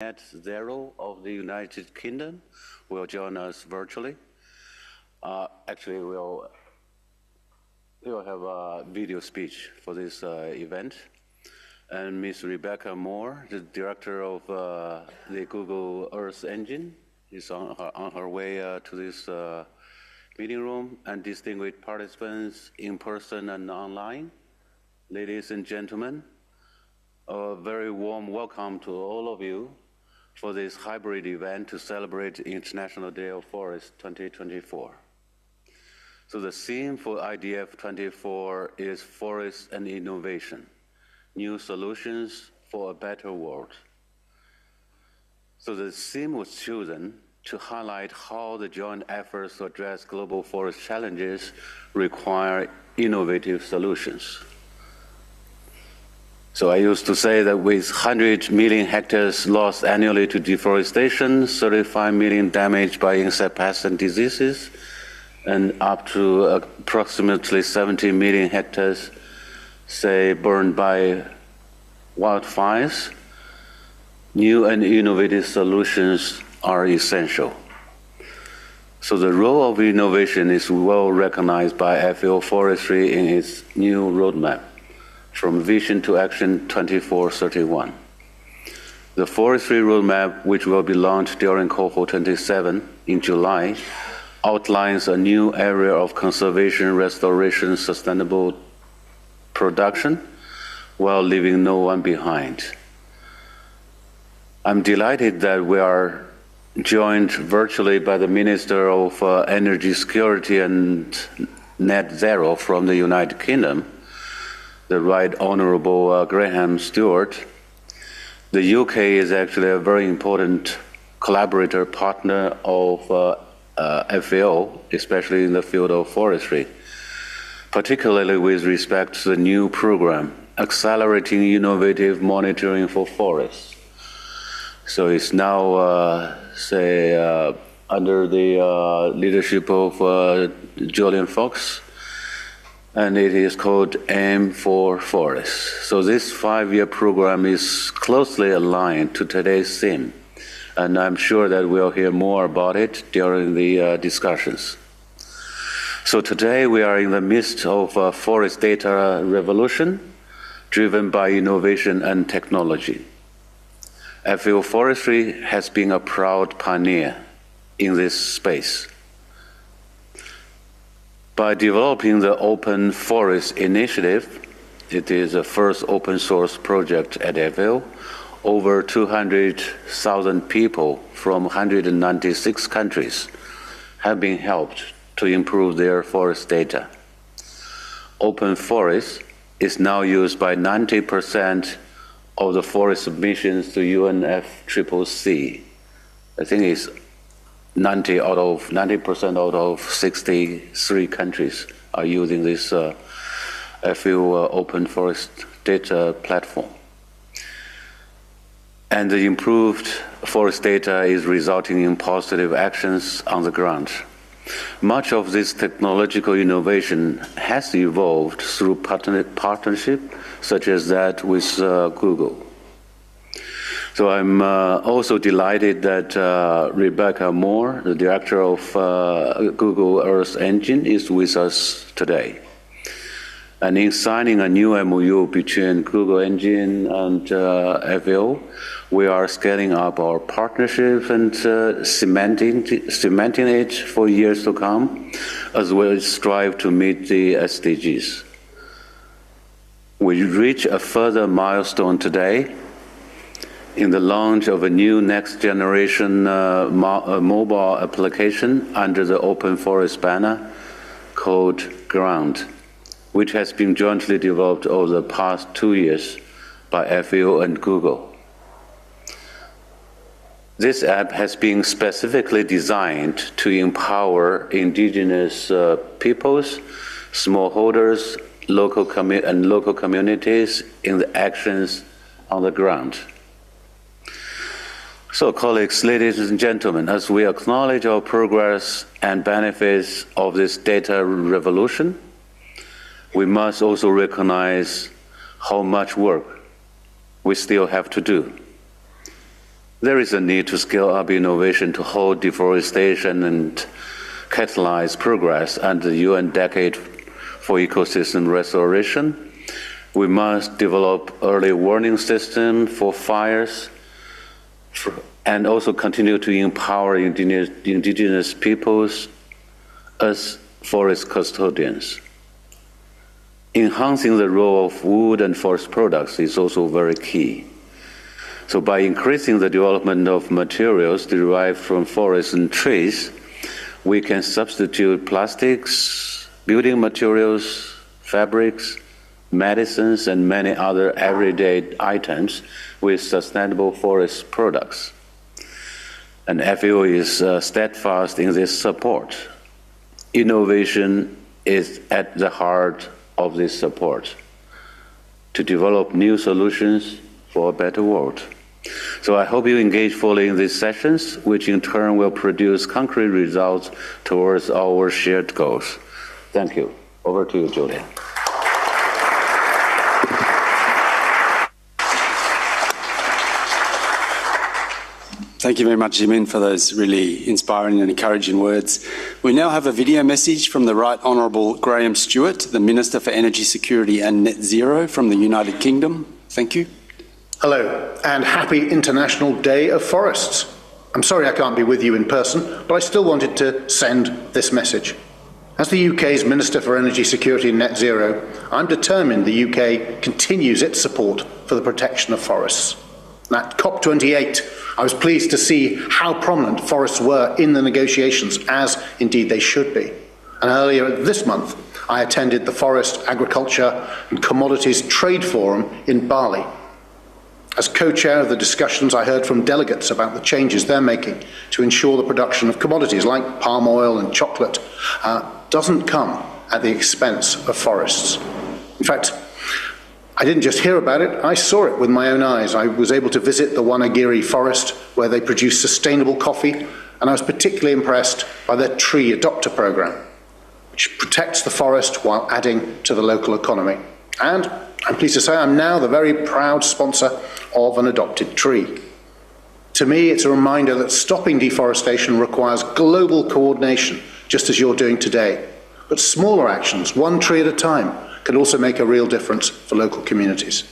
Net Zero of the United Kingdom will join us virtually. Actually, we'll have a video speech for this event. And Ms. Rebecca Moore, the director of the Google Earth Engine, is on her way to this meeting room. And distinguished participants in person and online, ladies and gentlemen, a very warm welcome to all of you for this hybrid event to celebrate International Day of Forest 2024. So the theme for IDF 24 is Forest and Innovation, New Solutions for a Better World. So the theme was chosen to highlight how the joint efforts to address global forest challenges require innovative solutions. So I used to say that with 100 million hectares lost annually to deforestation, 35 million damaged by insect pests and diseases, and up to approximately 70 million hectares, say, burned by wildfires, new and innovative solutions are essential. So the role of innovation is well recognized by FAO Forestry in its new roadmap, From Vision to Action 2431. The Forestry Roadmap, which will be launched during Cohort 27 in July, outlines a new area of conservation, restoration, sustainable production, while leaving no one behind. I'm delighted that we are joined virtually by the Minister of Energy Security and Net Zero from the United Kingdom, the Right Honourable Graham Stewart. The UK is actually a very important collaborator partner of FAO, especially in the field of forestry, particularly with respect to the new program, Accelerating Innovative Monitoring for Forests. So it's now, under the leadership of Julian Fox, and it is called Aim for Forests. So this 5-year program is closely aligned to today's theme, and I'm sure that we'll hear more about it during the discussions. So today we are in the midst of a forest data revolution driven by innovation and technology. FAO Forestry has been a proud pioneer in this space. By developing the Open Forest Initiative, it is the first open source project at FAO. Over 200,000 people from 196 countries have been helped to improve their forest data. Open Forest is now used by 90% of the forest submissions to UNFCCC. I think it's 90% out of 63 countries are using this FAO Open Forest Data Platform. And the improved forest data is resulting in positive actions on the ground. Much of this technological innovation has evolved through partnership, such as that with Google. So I'm also delighted that Rebecca Moore, the director of Google Earth Engine, is with us today. And in signing a new MOU between Google Engine and FAO, we are scaling up our partnership and cementing it for years to come, as well as strive to meet the SDGs. We reach a further milestone today in the launch of a new next-generation mobile application under the Open Forest banner called Ground, which has been jointly developed over the past 2 years by FAO and Google. This app has been specifically designed to empower indigenous peoples, smallholders, local communities in the actions on the ground. So, colleagues, ladies and gentlemen, as we acknowledge our progress and benefits of this data revolution, we must also recognize how much work we still have to do. There is a need to scale up innovation to halt deforestation and catalyze progress under the UN Decade for Ecosystem Restoration. We must develop early warning systems for fires and also continue to empower indigenous peoples as forest custodians. Enhancing the role of wood and forest products is also very key. So by increasing the development of materials derived from forests and trees, we can substitute plastics, building materials, fabrics, medicines, and many other everyday items with sustainable forest products. And FAO is steadfast in this support. Innovation is at the heart of this support to develop new solutions for a better world. So I hope you engage fully in these sessions, which in turn will produce concrete results towards our shared goals. Thank you. Over to you, Julian. Thank you very much, Jimin, for those really inspiring and encouraging words. We now have a video message from the Right Honourable Graham Stewart, the Minister for Energy Security and Net Zero from the United Kingdom. Thank you. Hello, and happy International Day of Forests. I'm sorry I can't be with you in person, but I still wanted to send this message. As the UK's Minister for Energy Security and Net Zero, I'm determined the UK continues its support for the protection of forests. At COP28, I was pleased to see how prominent forests were in the negotiations, as indeed they should be. And earlier this month, I attended the Forest, Agriculture and Commodities Trade Forum in Bali. As co-chair of the discussions, I heard from delegates about the changes they're making to ensure the production of commodities like palm oil and chocolate doesn't come at the expense of forests. In fact, I didn't just hear about it, I saw it with my own eyes. I was able to visit the Wanagiri forest where they produce sustainable coffee, and I was particularly impressed by their tree adopter program, which protects the forest while adding to the local economy. And I'm pleased to say I'm now the very proud sponsor of an adopted tree. To me, it's a reminder that stopping deforestation requires global coordination, just as you're doing today. But smaller actions, one tree at a time, can also make a real difference for local communities.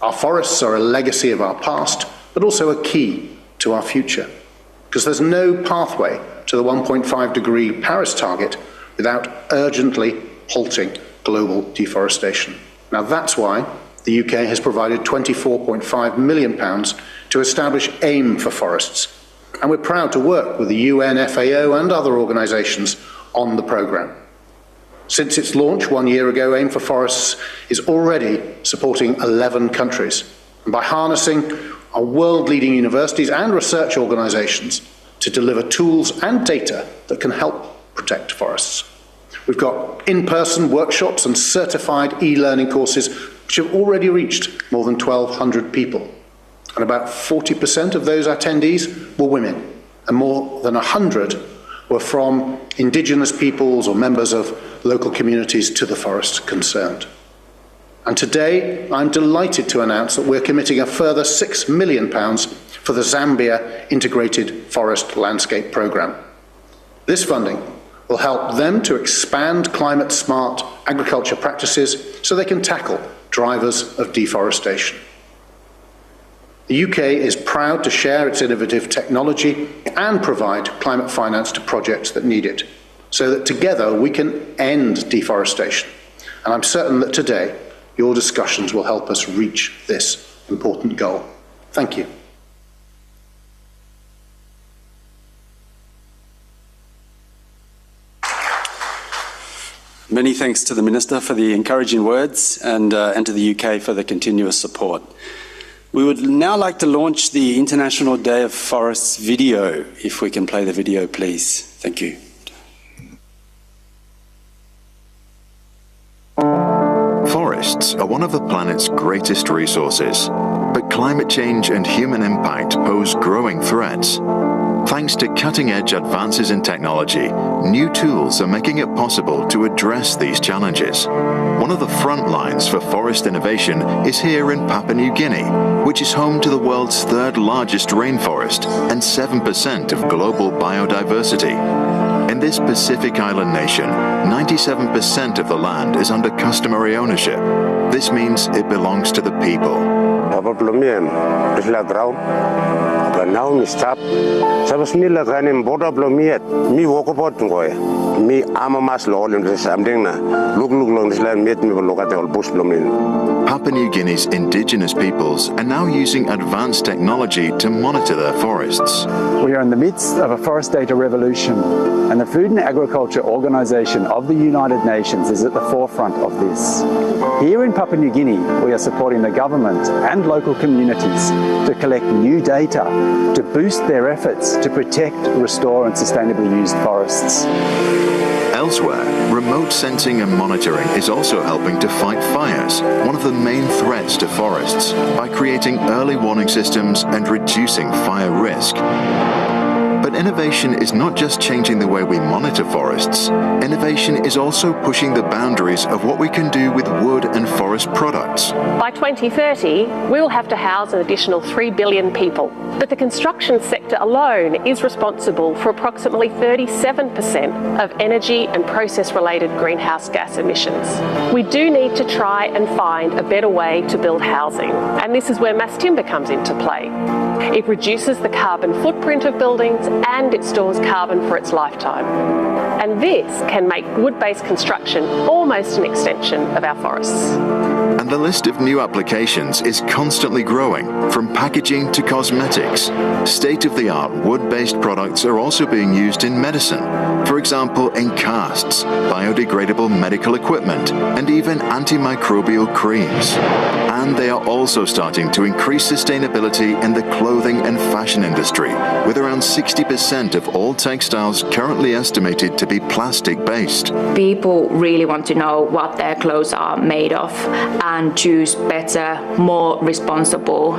Our forests are a legacy of our past, but also a key to our future, because there's no pathway to the 1.5-degree Paris target without urgently halting global deforestation. Now that's why the UK has provided £24.5 million to establish AIM for forests, and we're proud to work with the UN, FAO and other organisations on the programme. Since its launch 1 year ago, AIM for Forests is already supporting 11 countries. And by harnessing our world-leading universities and research organisations to deliver tools and data that can help protect forests. We've got in-person workshops and certified e-learning courses which have already reached more than 1,200 people. And about 40% of those attendees were women, and more than 100 were from indigenous peoples or members of local communities to the forest concerned. And today, I'm delighted to announce that we're committing a further £6 million for the Zambia Integrated Forest Landscape Programme. This funding will help them to expand climate-smart agriculture practices so they can tackle drivers of deforestation. The UK is proud to share its innovative technology and provide climate finance to projects that need it, so that together we can end deforestation. And I'm certain that today your discussions will help us reach this important goal. Thank you. Many thanks to the Minister for the encouraging words and to the UK for the continuous support. We would now like to launch the International Day of Forests video. If we can play the video, please. Thank you. Forests are one of the planet's greatest resources, but climate change and human impact pose growing threats. Thanks to cutting-edge advances in technology, new tools are making it possible to address these challenges. One of the front lines for forest innovation is here in Papua New Guinea, which is home to the world's third largest rainforest and 7% of global biodiversity. In this Pacific island nation, 97% of the land is under customary ownership. This means it belongs to the people. Now mi stop. Sabas mi laganim boda blomiet. Mi wokopot ngoy. Mi amamas lo olim samding na. Look long this land met me lokate ol bush blomin. Papua New Guinea's indigenous peoples are now using advanced technology to monitor their forests. We are in the midst of a forest data revolution, and the Food and Agriculture Organization of the United Nations is at the forefront of this. Here in Papua New Guinea, we are supporting the government and local communities to collect new data to boost their efforts to protect, restore and sustainably used forests. Elsewhere, remote sensing and monitoring is also helping to fight fires, one of the main threats to forests, by creating early warning systems and reducing fire risk. But innovation is not just changing the way we monitor forests. Innovation is also pushing the boundaries of what we can do with wood and forest products. By 2030, we will have to house an additional 3 billion people. But the construction sector alone is responsible for approximately 37% of energy and process-related greenhouse gas emissions. We do need to try and find a better way to build housing, and this is where mass timber comes into play. It reduces the carbon footprint of buildings and it stores carbon for its lifetime. And this can make wood-based construction almost an extension of our forests. And the list of new applications is constantly growing, from packaging to cosmetics. State-of-the-art wood-based products are also being used in medicine, for example in casts, biodegradable medical equipment, and even antimicrobial creams. And they are also starting to increase sustainability in the clothing and fashion industry, with around 60% of all textiles currently estimated to be plastic-based. People really want to know what their clothes are made of and choose better, more responsible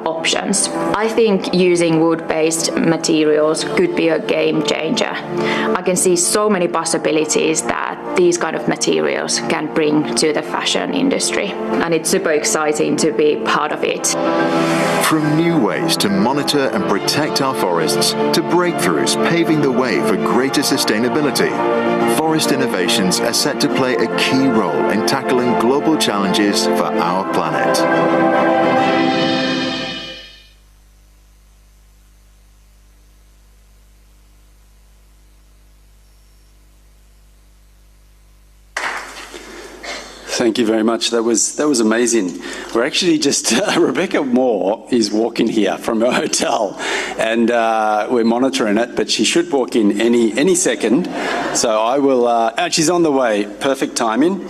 options. I think using wood-based materials could be a game changer. I can see so many possibilities that these kind of materials can bring to the fashion industry, and it's super exciting to be part of it. From new ways to monitor and protect our forests to breakthroughs paving the way for greater sustainability, forest innovations are set to play a key role in tackling global challenges for our planet. Thank you very much. That was amazing. We're actually just Rebecca Moore is walking here from her hotel, and we're monitoring it. But she should walk in any second. So I will. And she's on the way. Perfect timing.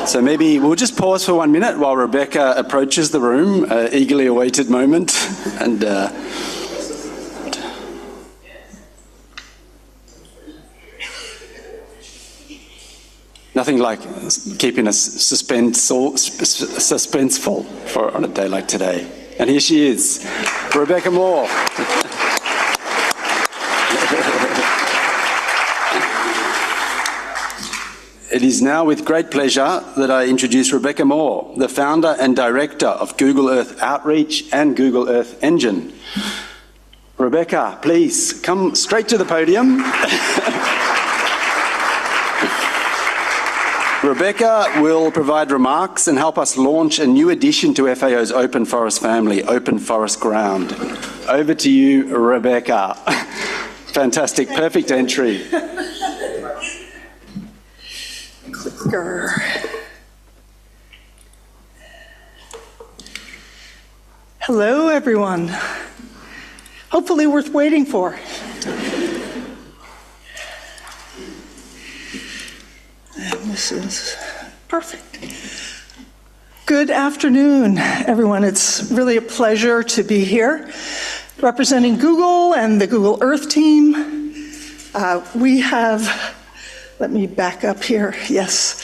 So maybe we'll just pause for 1 minute while Rebecca approaches the room. Eagerly awaited moment, and. Nothing like keeping us suspenseful on a day like today. And here she is, Rebecca Moore. It is now with great pleasure that I introduce Rebecca Moore, the founder and director of Google Earth Outreach and Google Earth Engine. Rebecca, please come straight to the podium. Rebecca will provide remarks and help us launch a new addition to FAO's Open Forest family, Open Forest Ground. Over to you, Rebecca. Fantastic, perfect entry. Clicker. Hello, everyone. Hopefully worth waiting for. And this is perfect. Good afternoon, everyone. It's really a pleasure to be here representing Google and the Google Earth team. We have, let me back up here. Yes,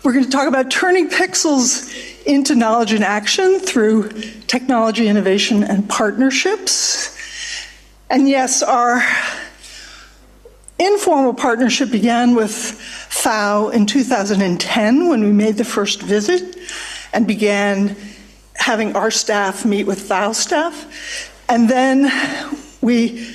we're going to talk about turning pixels into knowledge and action through technology, innovation, and partnerships. And yes, our informal partnership began with FAO in 2010 when we made the first visit and began having our staff meet with FAO staff. And then we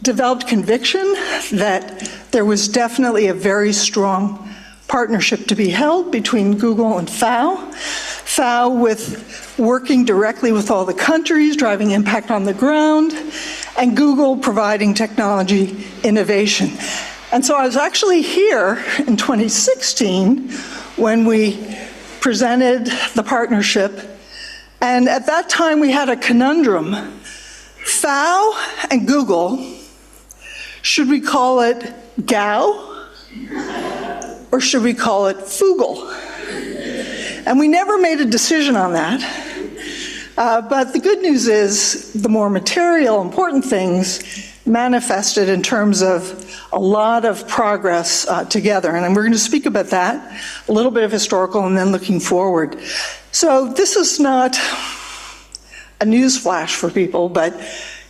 developed conviction that there was definitely a very strong partnership to be held between Google and FAO. FAO with working directly with all the countries, driving impact on the ground, and Google providing technology innovation. And so I was actually here in 2016 when we presented the partnership, and at that time we had a conundrum. FAO and Google, should we call it GAO or should we call it Foogle? And we never made a decision on that. But the good news is the more material, important things manifested in terms of a lot of progress together. And we're going to speak about that, a little bit of historical and then looking forward. So this is not a news flash for people, but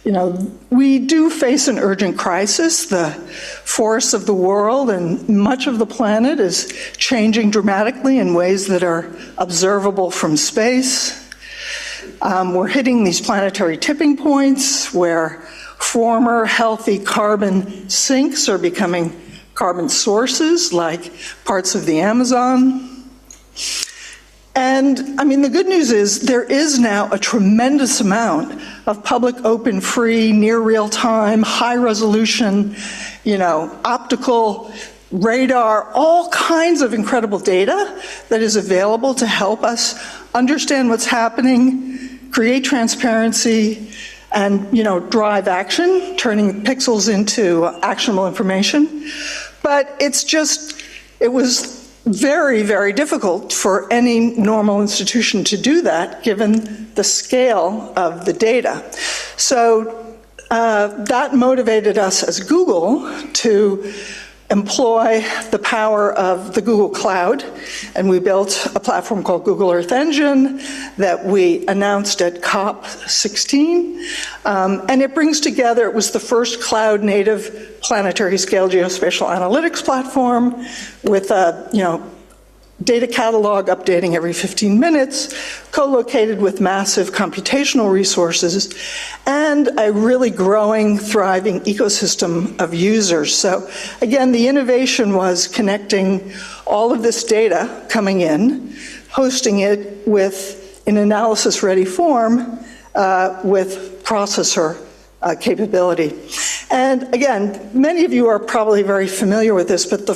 you know, we do face an urgent crisis. The forests of the world and much of the planet is changing dramatically in ways that are observable from space. We're hitting these planetary tipping points where former healthy carbon sinks are becoming carbon sources, like parts of the Amazon. And I mean, the good news is there is now a tremendous amount of public, open, free, near real-time, high-resolution, optical, radar, all kinds of incredible data that is available to help us understand what's happening, create transparency, and drive action, turning pixels into actionable information. But it was very, very difficult for any normal institution to do that, given the scale of the data. So that motivated us as Google to employ the power of the Google Cloud, and we built a platform called Google Earth Engine that we announced at COP16, and it brings together, it was the first cloud-native planetary-scale geospatial analytics platform with a, data catalog updating every 15 minutes, co-located with massive computational resources, and a really growing, thriving ecosystem of users. So again, the innovation was connecting all of this data coming in, hosting it with an analysis-ready form with processor capability. And again, many of you are probably very familiar with this, but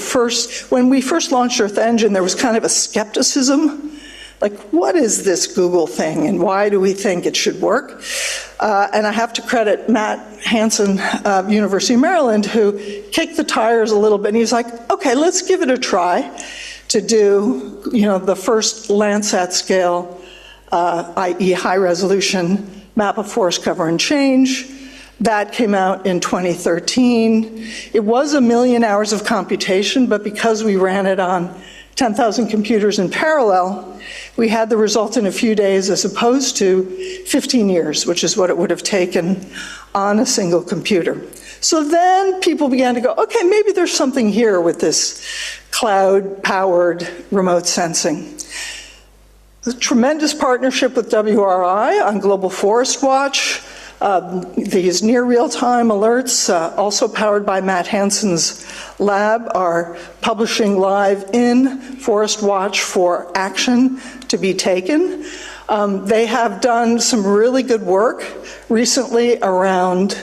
when we first launched Earth Engine, there was kind of a skepticism, like, what is this Google thing and why do we think it should work? And I have to credit Matt Hansen of University of Maryland, who kicked the tires a little bit, and he was like, okay, let's give it a try to do, the first Landsat scale, i.e. high resolution map of forest cover and change. That came out in 2013. It was 1 million hours of computation, but because we ran it on 10,000 computers in parallel, we had the result in a few days as opposed to 15 years, which is what it would have taken on a single computer. So then people began to go, okay, maybe there's something here with this cloud-powered remote sensing. A tremendous partnership with WRI on Global Forest Watch. These near real-time alerts, also powered by Matt Hansen's lab, are publishing live in Forest Watch for action to be taken. They have done some really good work recently around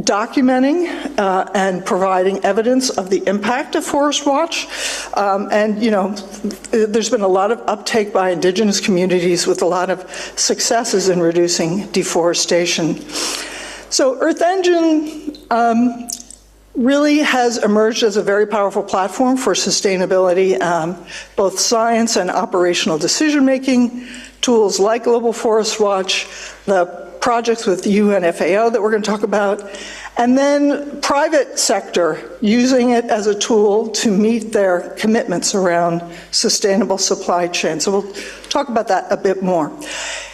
documenting and providing evidence of the impact of Forest Watch. There's been a lot of uptake by indigenous communities with a lot of successes in reducing deforestation. So Earth Engine really has emerged as a very powerful platform for sustainability, both science and operational decision-making, tools like Global Forest Watch, the projects with UNFAO that we're going to talk about, and then private sector using it as a tool to meet their commitments around sustainable supply chain. So we'll talk about that a bit more.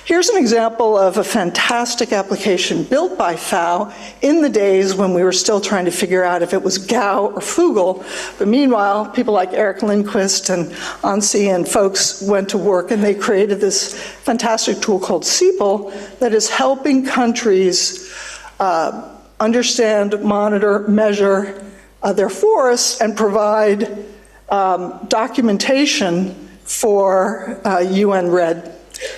Here's an example of a fantastic application built by FAO in the days when we were still trying to figure out if it was GAU or FUGL. But meanwhile, people like Eric Lindquist and Ansi and folks went to work, and they created this fantastic tool called CEPL that is helping countries understand, monitor, measure their forests and provide documentation for UN REDD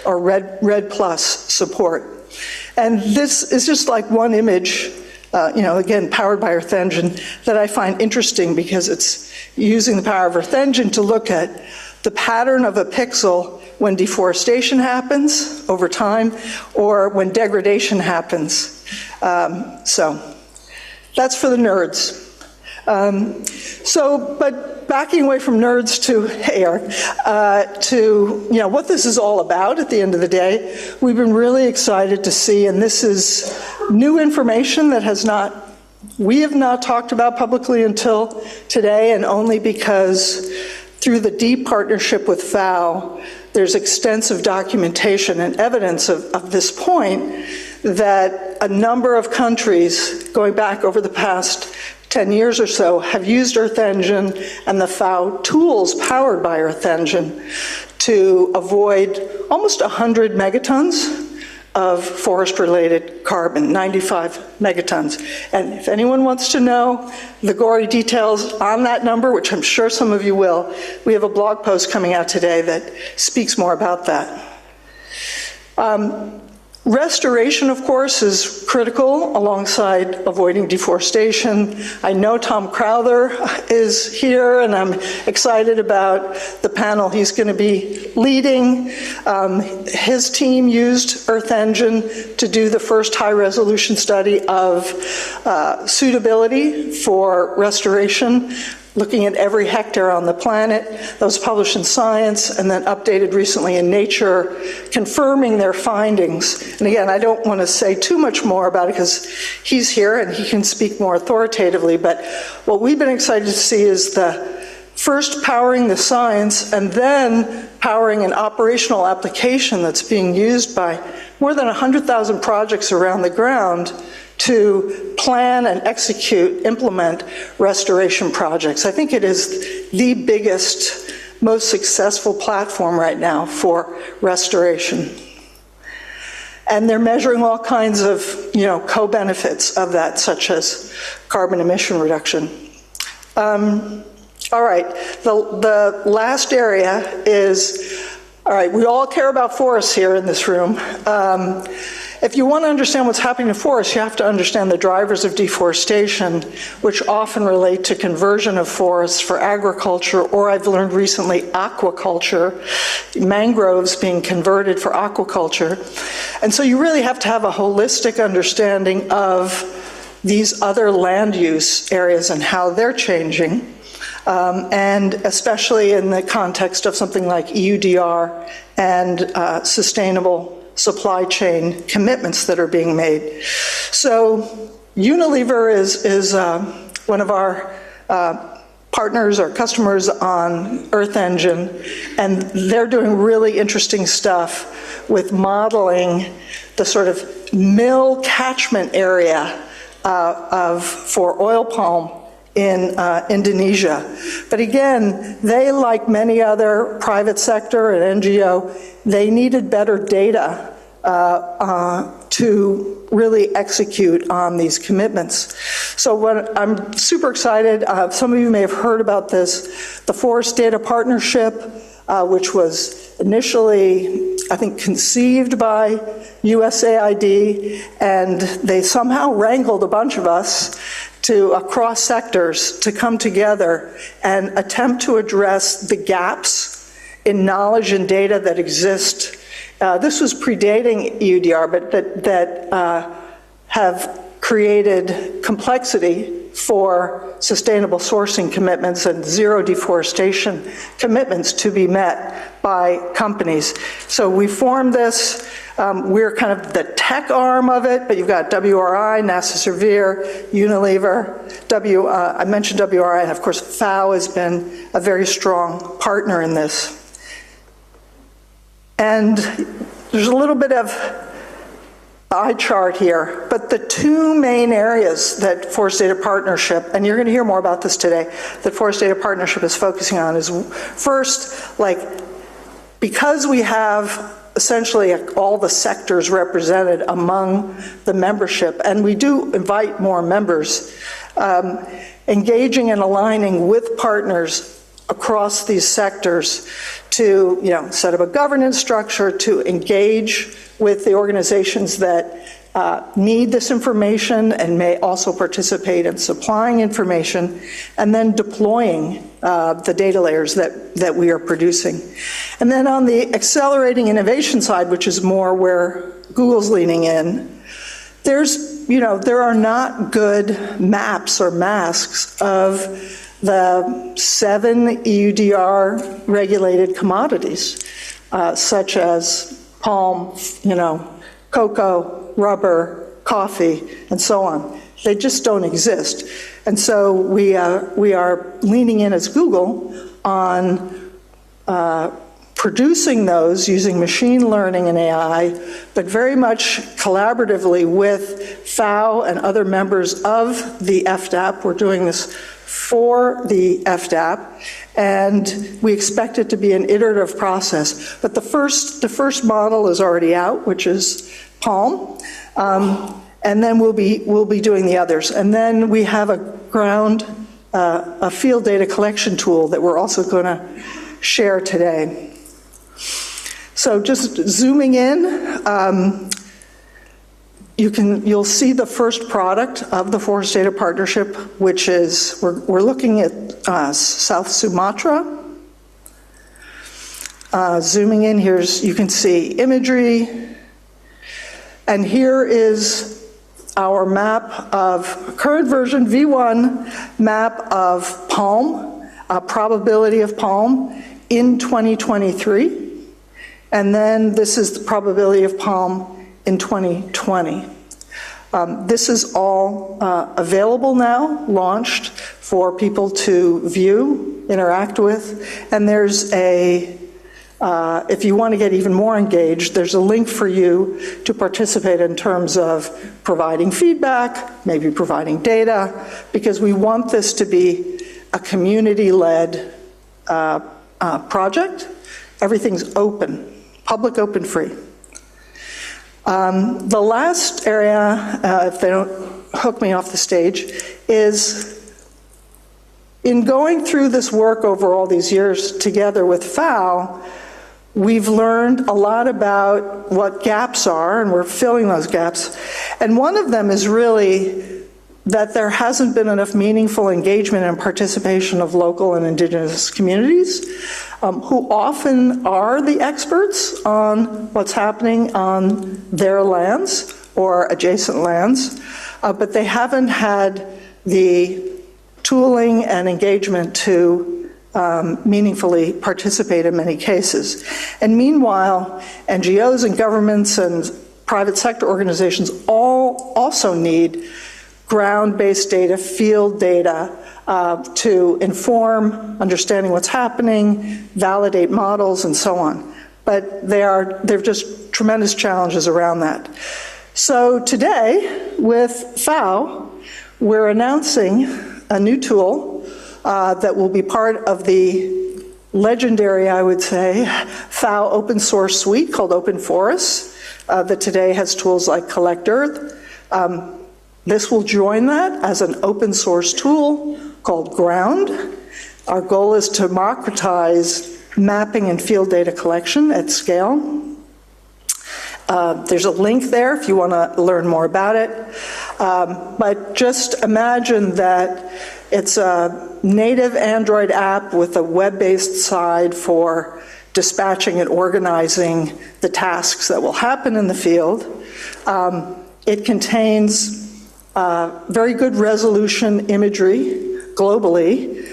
or REDD Plus support. And this is just like one image, again, powered by Earth Engine, that I find interesting because it's using the power of Earth Engine to look at the pattern of a pixel when deforestation happens over time or when degradation happens. So that's for the nerds. But backing away from nerds to, hey Eric, to what this is all about at the end of the day, we've been really excited to see, and this is new information that we have not talked about publicly until today, and only because through the deep partnership with FAO, there's extensive documentation and evidence of this point that a number of countries, going back over the past 10 years or so, have used Earth Engine and the FAO tools powered by Earth Engine to avoid almost 100 megatons of forest-related carbon, 95 megatons. And if anyone wants to know the gory details on that number, which I'm sure some of you will, we have a blog post coming out today that speaks more about that. Restoration, of course, is critical alongside avoiding deforestation. I know Tom Crowther is here, and I'm excited about the panel he's going to be leading. His team used Earth Engine to do the first high-resolution study of suitability for restoration, looking at every hectare on the planet. That was published in Science and then updated recently in Nature, confirming their findings. And again, I don't want to say too much more about it because he's here and he can speak more authoritatively, but what we've been excited to see is the first powering the science and then powering an operational application that's being used by more than 100,000 projects around the ground to plan and execute, implement restoration projects. I think it is the biggest, most successful platform right now for restoration. And they're measuring all kinds of, co-benefits of that, such as carbon emission reduction. All right, the last area is, all right, we all care about forests here in this room. If you want to understand what's happening in forests, you have to understand the drivers of deforestation, which often relate to conversion of forests for agriculture, or I've learned recently, aquaculture, mangroves being converted for aquaculture. And so you really have to have a holistic understanding of these other land use areas and how they're changing. And especially in the context of something like EUDR and sustainable supply chain commitments that are being made. So Unilever is one of our partners or customers on Earth Engine, and they're doing really interesting stuff with modeling the sort of mill catchment area for oil palm in Indonesia. But again, they, like many other private sector and NGO, they needed better data to really execute on these commitments. So I'm super excited. Some of you may have heard about this, the Forest Data Partnership, which was initially, I think, conceived by USAID, and they somehow wrangled a bunch of us across sectors to come together and attempt to address the gaps in knowledge and data that exist. This was predating EUDR, but that have created complexity for sustainable sourcing commitments and zero deforestation commitments to be met by companies. So we formed this. We're kind of the tech arm of it, but you've got WRI, NASA Surveyor, Unilever, I mentioned WRI, and of course FAO has been a very strong partner in this. And there's a little bit of eye chart here, but the two main areas that Forest Data Partnership, and you're going to hear more about this today, that Forest Data Partnership is focusing on is first, like, because we have essentially all the sectors represented among the membership, and we do invite more members, engaging and aligning with partners across these sectors to, set up a governance structure to engage with the organizations that need this information and may also participate in supplying information, and then deploying the data layers that we are producing. And then on the accelerating innovation side, which is more where Google's leaning in, there are not good maps or masks of the 7 EUDR regulated commodities, such as palm, cocoa, rubber, coffee, and so on. They just don't exist. And so we are leaning in as Google on producing those using machine learning and AI, but very much collaboratively with FAO and other members of the FDAP. We're doing this for the FDAP, and we expect it to be an iterative process. But the first model is already out, which is Palm, and then we'll be doing the others. And then we have a field data collection tool that we're also going to share today. So just zooming in, you'll see the first product of the Forest Data Partnership, which is, we're looking at South Sumatra. Zooming in, you can see imagery. And here is our map of, current version V1 map of palm, probability of palm in 2023. And then this is the probability of palm in 2020. This is all available now, launched for people to view, interact with, and there's if you want to get even more engaged, there's a link for you to participate in terms of providing feedback, maybe providing data, because we want this to be a community-led project. Everything's open, public, open, free. The last area, if they don't hook me off the stage, is in going through this work over all these years together with FAO, we've learned a lot about what gaps are, and we're filling those gaps. And one of them is really that there hasn't been enough meaningful engagement and participation of local and indigenous communities, who often are the experts on what's happening on their lands or adjacent lands, but they haven't had the tooling and engagement to meaningfully participate in many cases. And meanwhile, NGOs and governments and private sector organizations all also need ground-based data, field data, to inform understanding what's happening, validate models, and so on. But there are just tremendous challenges around that. So today, with FAO, we're announcing a new tool that will be part of the legendary, I would say, FAO open source suite called Open Forests, that today has tools like Collect Earth. This will join that as an open source tool called Ground. Our goal is to democratize mapping and field data collection at scale. There's a link there if you want to learn more about it. But just imagine that it's a native Android app with a web-based side for dispatching and organizing the tasks that will happen in the field. It contains very good resolution imagery globally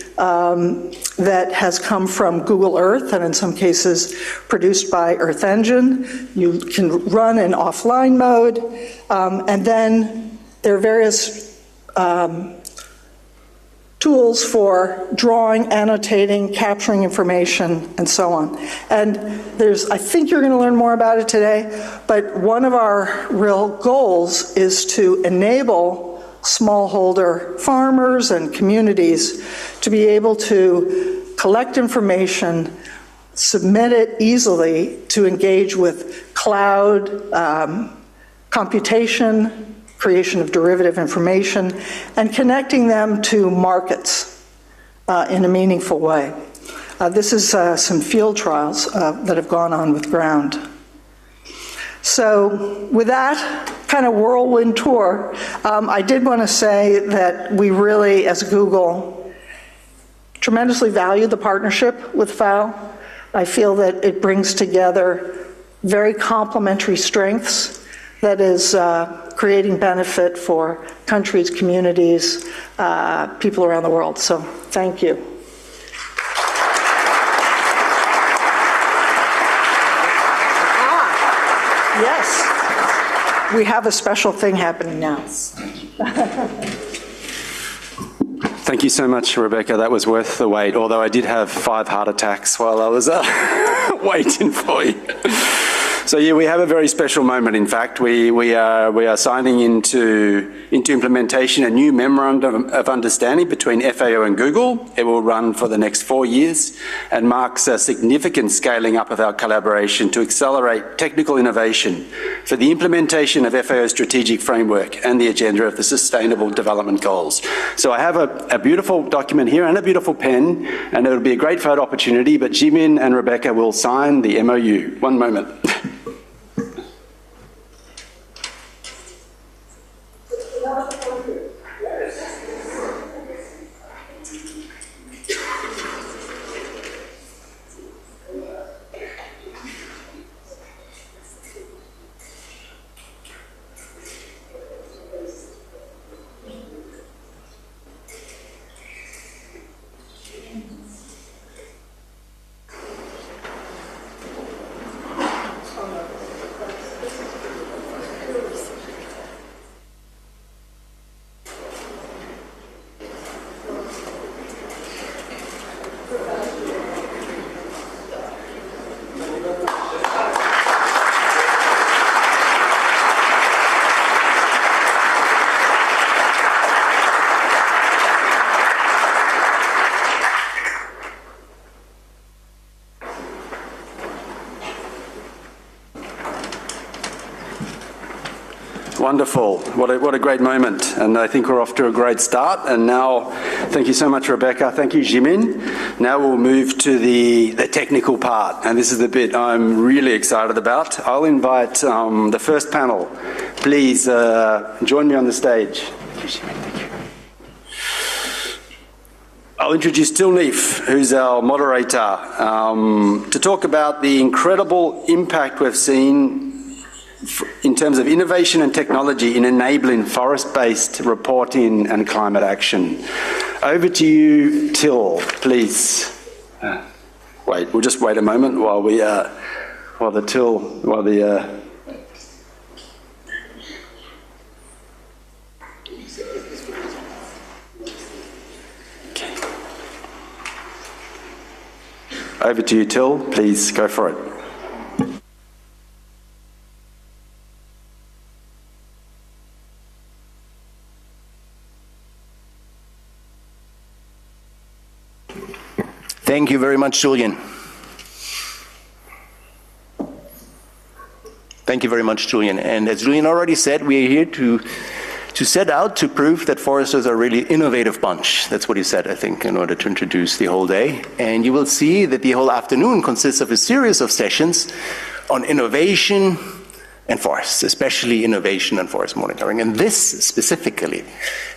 that has come from Google Earth and in some cases produced by Earth Engine. You can run in offline mode, and then there are various tools for drawing, annotating, capturing information, and so on. And I think you're going to learn more about it today, but one of our real goals is to enable smallholder farmers and communities to be able to collect information, submit it easily to engage with cloud computation, creation of derivative information, and connecting them to markets in a meaningful way. This is some field trials that have gone on with Ground. So with that kind of whirlwind tour, I did want to say that we really, as Google, tremendously value the partnership with FAO. I feel that it brings together very complementary strengths that is creating benefit for countries, communities, people around the world. So thank you. Yes, we have a special thing happening now. Thank you so much, Rebecca. That was worth the wait, although I did have 5 heart attacks while I was waiting for you. So yeah, we have a very special moment. In fact, we are signing into implementation a new memorandum of understanding between FAO and Google. It will run for the next 4 years and marks a significant scaling up of our collaboration to accelerate technical innovation for the implementation of FAO's strategic framework and the agenda of the Sustainable Development Goals. So I have a beautiful document here and a beautiful pen, and it'll be a great photo opportunity, but Jimin and Rebecca will sign the MOU. One moment. Wonderful. What a great moment. And I think we're off to a great start. And now, thank you so much, Rebecca. Thank you, Jimin. Now we'll move to the technical part. And this is the bit I'm really excited about. I'll invite the first panel. Please join me on the stage. Thank you, Jimin. Thank you. I'll introduce Till Neef, who's our moderator, to talk about the incredible impact we've seen in terms of innovation and technology in enabling forest-based reporting and climate action. Over to you, Till, please. Wait, we'll just wait a moment while Over to you, Till. Please go for it. Thank you very much, Julian. Thank you very much, Julian. And as Julian already said, we are here to set out to prove that foresters are a really innovative bunch. That's what he said, I think, in order to introduce the whole day. And you will see that the whole afternoon consists of a series of sessions on innovation and forests, especially innovation and forest monitoring. And this specifically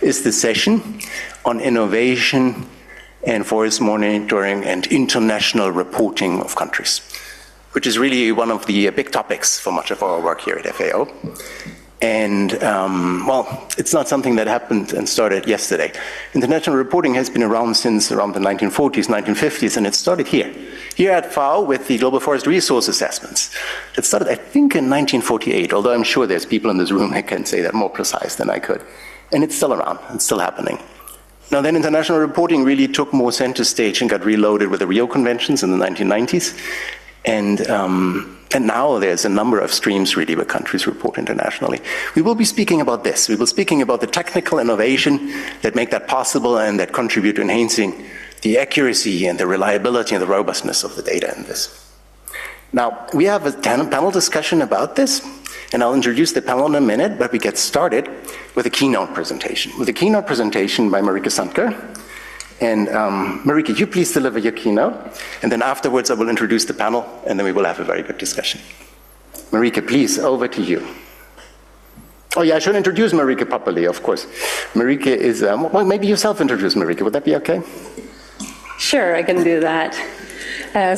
is the session on innovation and forest monitoring and international reporting of countries, which is really one of the big topics for much of our work here at FAO. And, well, it's not something that happened and started yesterday. International reporting has been around since around the 1940s, 1950s, and it started here at FAO with the Global Forest Resource Assessments. It started, I think, in 1948, although I'm sure there's people in this room that can say that more precise than I could. And it's still around, it's still happening. Now then, international reporting really took more center stage and got reloaded with the Rio Conventions in the 1990s. And now there's a number of streams really where countries report internationally. We will be speaking about this. We will be speaking about the technical innovation that make that possible and that contribute to enhancing the accuracy and the reliability and the robustness of the data in this. Now, we have a panel discussion about this, and I'll introduce the panel in a minute, but we get started with a keynote presentation. With a keynote presentation by Marike Sandker. And Marike, you please deliver your keynote, and then afterwards I will introduce the panel, and then we will have a very good discussion. Marike, please, over to you. Oh yeah, I should introduce Marike properly, of course. Marike is, well, maybe you self-introduce, Marike, would that be okay? Sure, I can do that.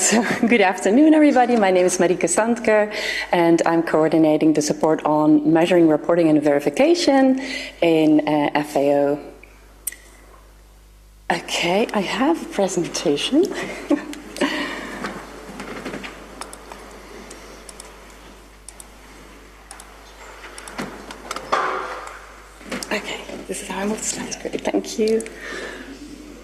So good afternoon, everybody. My name is Marike Sandker, and I'm coordinating the support on measuring, reporting, and verification in FAO. Okay, I have a presentation. Okay, this is how I move slides. Great, thank you.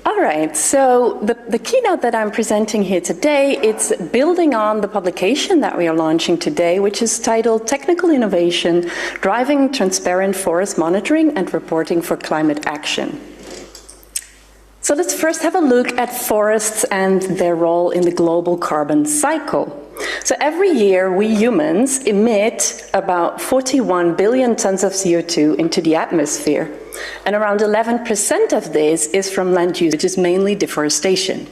All right, so the keynote that I'm presenting here today, it's building on the publication that we are launching today, which is titled Technical Innovation, Driving Transparent Forest Monitoring and Reporting for Climate Action. So let's first have a look at forests and their role in the global carbon cycle. So every year we humans emit about 41 billion tons of CO2 into the atmosphere. And around 11% of this is from land use, which is mainly deforestation.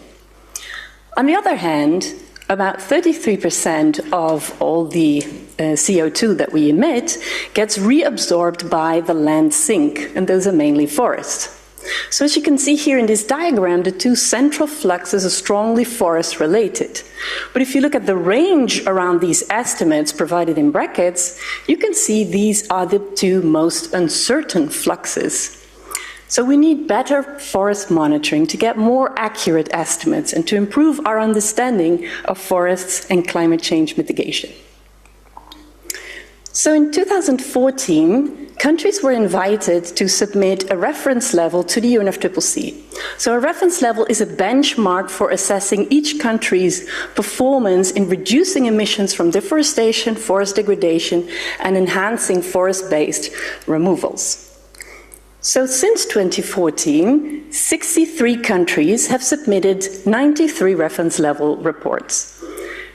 On the other hand, about 33% of all the CO2 that we emit gets reabsorbed by the land sink, and those are mainly forests. So as you can see here in this diagram, the two central fluxes are strongly forest related. But if you look at the range around these estimates provided in brackets, you can see these are the two most uncertain fluxes. So we need better forest monitoring to get more accurate estimates and to improve our understanding of forests and climate change mitigation. So in 2014, countries were invited to submit a reference level to the UNFCCC. So a reference level is a benchmark for assessing each country's performance in reducing emissions from deforestation, forest degradation, and enhancing forest-based removals. So since 2014, 63 countries have submitted 93 reference level reports.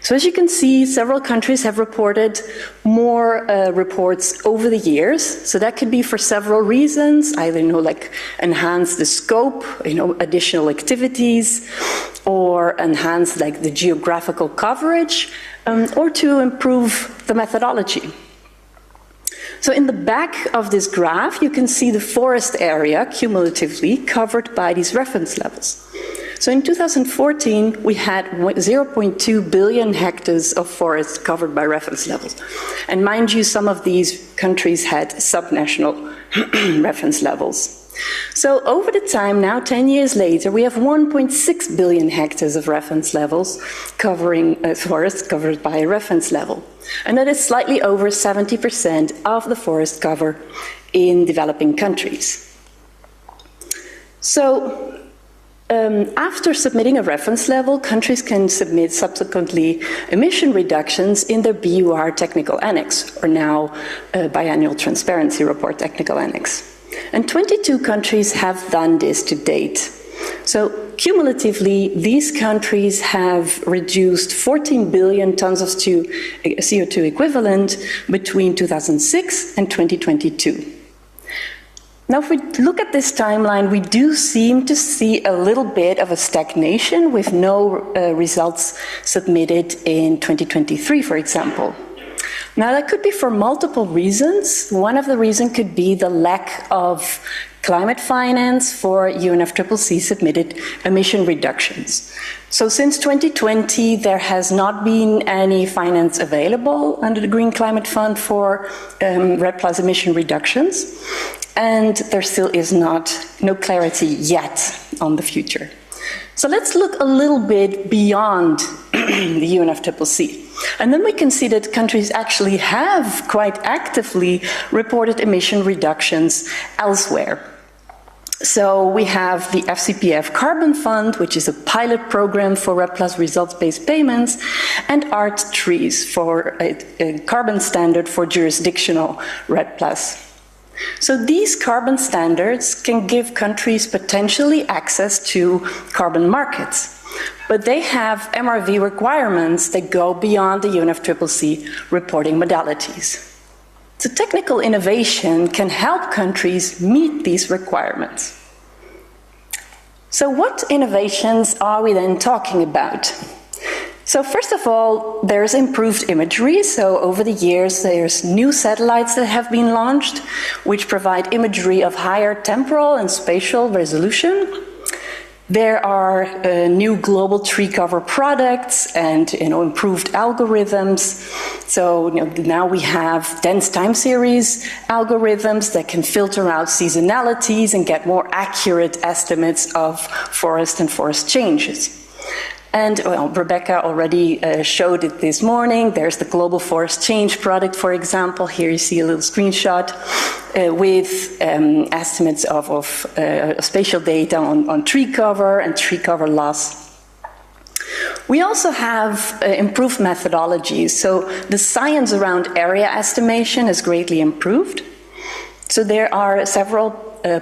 So as you can see, several countries have reported more reports over the years. So that could be for several reasons, either like enhance the scope, additional activities, or enhance like the geographical coverage, or to improve the methodology. So in the back of this graph, you can see the forest area cumulatively covered by these reference levels. So in 2014, we had 0.2 billion hectares of forest covered by reference levels. And mind you, some of these countries had subnational reference levels. So over the time, now 10 years later, we have 1.6 billion hectares of reference levels covering forests covered by a reference level. And that is slightly over 70% of the forest cover in developing countries. So after submitting a reference level, countries can submit subsequently emission reductions in their BUR technical annex, or now biannual transparency report technical annex. And 22 countries have done this to date. So cumulatively, these countries have reduced 14 billion tons of CO2 equivalent between 2006 and 2022. Now, if we look at this timeline, we do seem to see a little bit of a stagnation with no results submitted in 2023, for example. Now, that could be for multiple reasons. One of the reasons could be the lack of climate finance for UNFCCC submitted emission reductions. So since 2020, there has not been any finance available under the Green Climate Fund for REDD+ emission reductions. And there still is no clarity yet on the future. So let's look a little bit beyond the UNFCCC. And then we can see that countries actually have quite actively reported emission reductions elsewhere. So we have the FCPF Carbon Fund, which is a pilot program for REDD+ results-based payments, and ART-TRIES for a carbon standard for jurisdictional REDD+. So these carbon standards can give countries potentially access to carbon markets, but they have MRV requirements that go beyond the UNFCCC reporting modalities. So technical innovation can help countries meet these requirements. So what innovations are we then talking about? So first of all, there's improved imagery. So over the years, there's new satellites that have been launched, which provide imagery of higher temporal and spatial resolution. There are new global tree cover products and improved algorithms. So now we have dense time series algorithms that can filter out seasonalities and get more accurate estimates of forest and forest changes. And Rebecca already showed it this morning. There's the Global Forest Change product, for example. Here you see a little screenshot with estimates of spatial data on tree cover and tree cover loss. We also have improved methodologies. So the science around area estimation has greatly improved. So there are several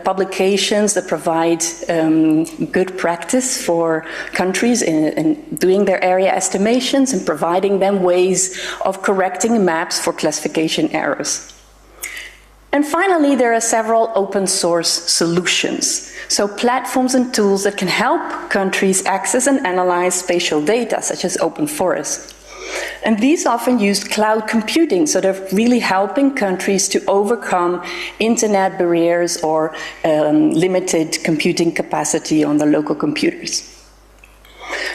publications that provide good practice for countries in doing their area estimations and providing them ways of correcting maps for classification errors. And finally, there are several open source solutions. So platforms and tools that can help countries access and analyze spatial data, such as open forests. And these often use cloud computing, so they're really helping countries to overcome internet barriers or limited computing capacity on their local computers.